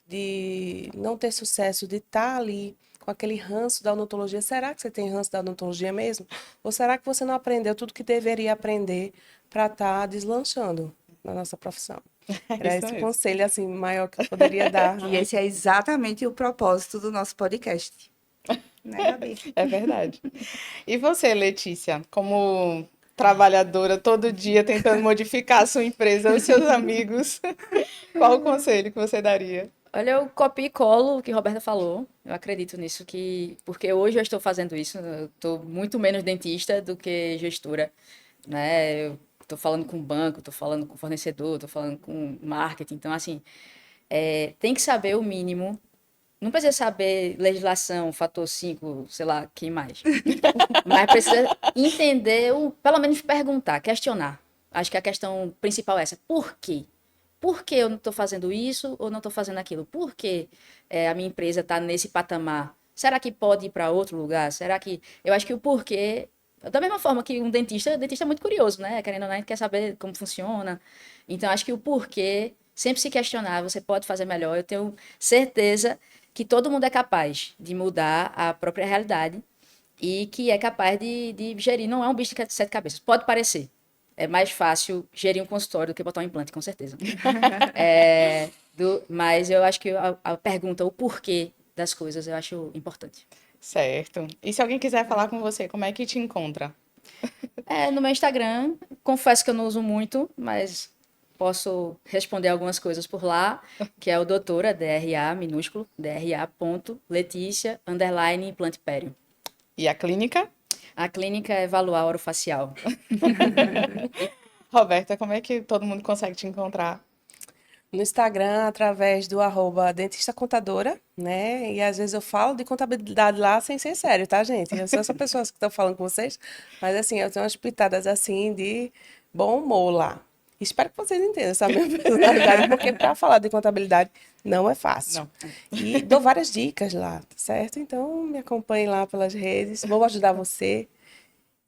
de não ter sucesso, de estar ali com aquele ranço da odontologia. Será que você tem ranço da odontologia mesmo? Ou será que você não aprendeu tudo que deveria aprender para estar deslanchando na nossa profissão? Era Isso esse mesmo. conselho assim maior que eu poderia dar. E esse é exatamente o propósito do nosso podcast. Né, Gabi? É verdade. E você, Letícia, como trabalhadora todo dia tentando modificar a sua empresa, os seus amigos, qual o conselho que você daria? Olha, eu copio e colo o que a Roberta falou. Eu acredito nisso, porque hoje eu estou fazendo isso. Eu estou muito menos dentista do que gestora, né? Eu estou falando com banco, estou falando com fornecedor, estou falando com marketing. Então, assim, tem que saber o mínimo. Não precisa saber legislação, fator 5, sei lá, quem mais. Mas precisa entender, pelo menos perguntar, questionar. Acho que a questão principal é essa. Por quê? Por que eu não estou fazendo isso ou não estou fazendo aquilo? Por que a minha empresa está nesse patamar? Será que pode ir para outro lugar? Será que... Eu acho que o porquê... Da mesma forma que um dentista, o dentista é muito curioso, né? Querendo ou não, a gente quer saber como funciona. Então, acho que o porquê, sempre se questionar, você pode fazer melhor. Eu tenho certeza que todo mundo é capaz de mudar a própria realidade e que é capaz de gerir. Não é um bicho de sete cabeças. Pode parecer. É mais fácil gerir um consultório do que botar um implante, com certeza. Mas eu acho que a pergunta, o porquê das coisas, eu acho importante. Certo. E se alguém quiser falar com você, como é que te encontra? No meu Instagram, confesso que eu não uso muito, mas posso responder algumas coisas por lá, que é o doutora, DRA, minúsculo, DRA.Letícia, _ implante pério. E a clínica? A clínica é Valuar Orofacial. Roberta, como é que todo mundo consegue te encontrar? No Instagram, através do @dentista contadora, né? E às vezes eu falo de contabilidade lá sem ser sério, tá, gente? Eu sou essa pessoa que estão falando com vocês, mas assim, eu tenho umas pitadas assim de bom humor lá. Espero que vocês entendam essa minha personalidade, porque para falar de contabilidade não é fácil. Não. E dou várias dicas lá, tá certo? Então me acompanhe lá pelas redes, vou ajudar você.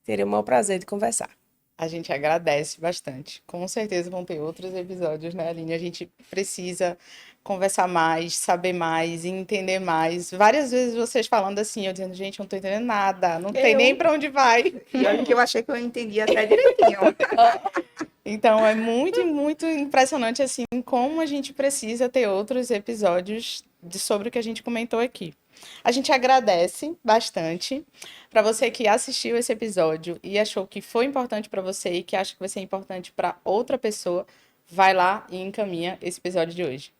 Teria o maior prazer de conversar. A gente agradece bastante. Com certeza vão ter outros episódios, né, Aline? A gente precisa conversar mais, saber mais, entender mais. Várias vezes vocês falando assim, eu dizendo, gente, eu não tô entendendo nada, não sei nem para onde vai. E olha que eu achei que eu entendi até direitinho. Então, é muito, muito impressionante, assim, como a gente precisa ter outros episódios sobre o que a gente comentou aqui. A gente agradece bastante para você que assistiu esse episódio e achou que foi importante para você e que acha que vai ser importante para outra pessoa, vai lá e encaminha esse episódio de hoje.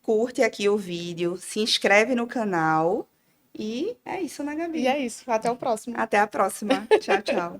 Curte aqui o vídeo, se inscreve no canal e é isso, né, Gabi? E é isso, até o próximo. Até a próxima. Tchau, tchau.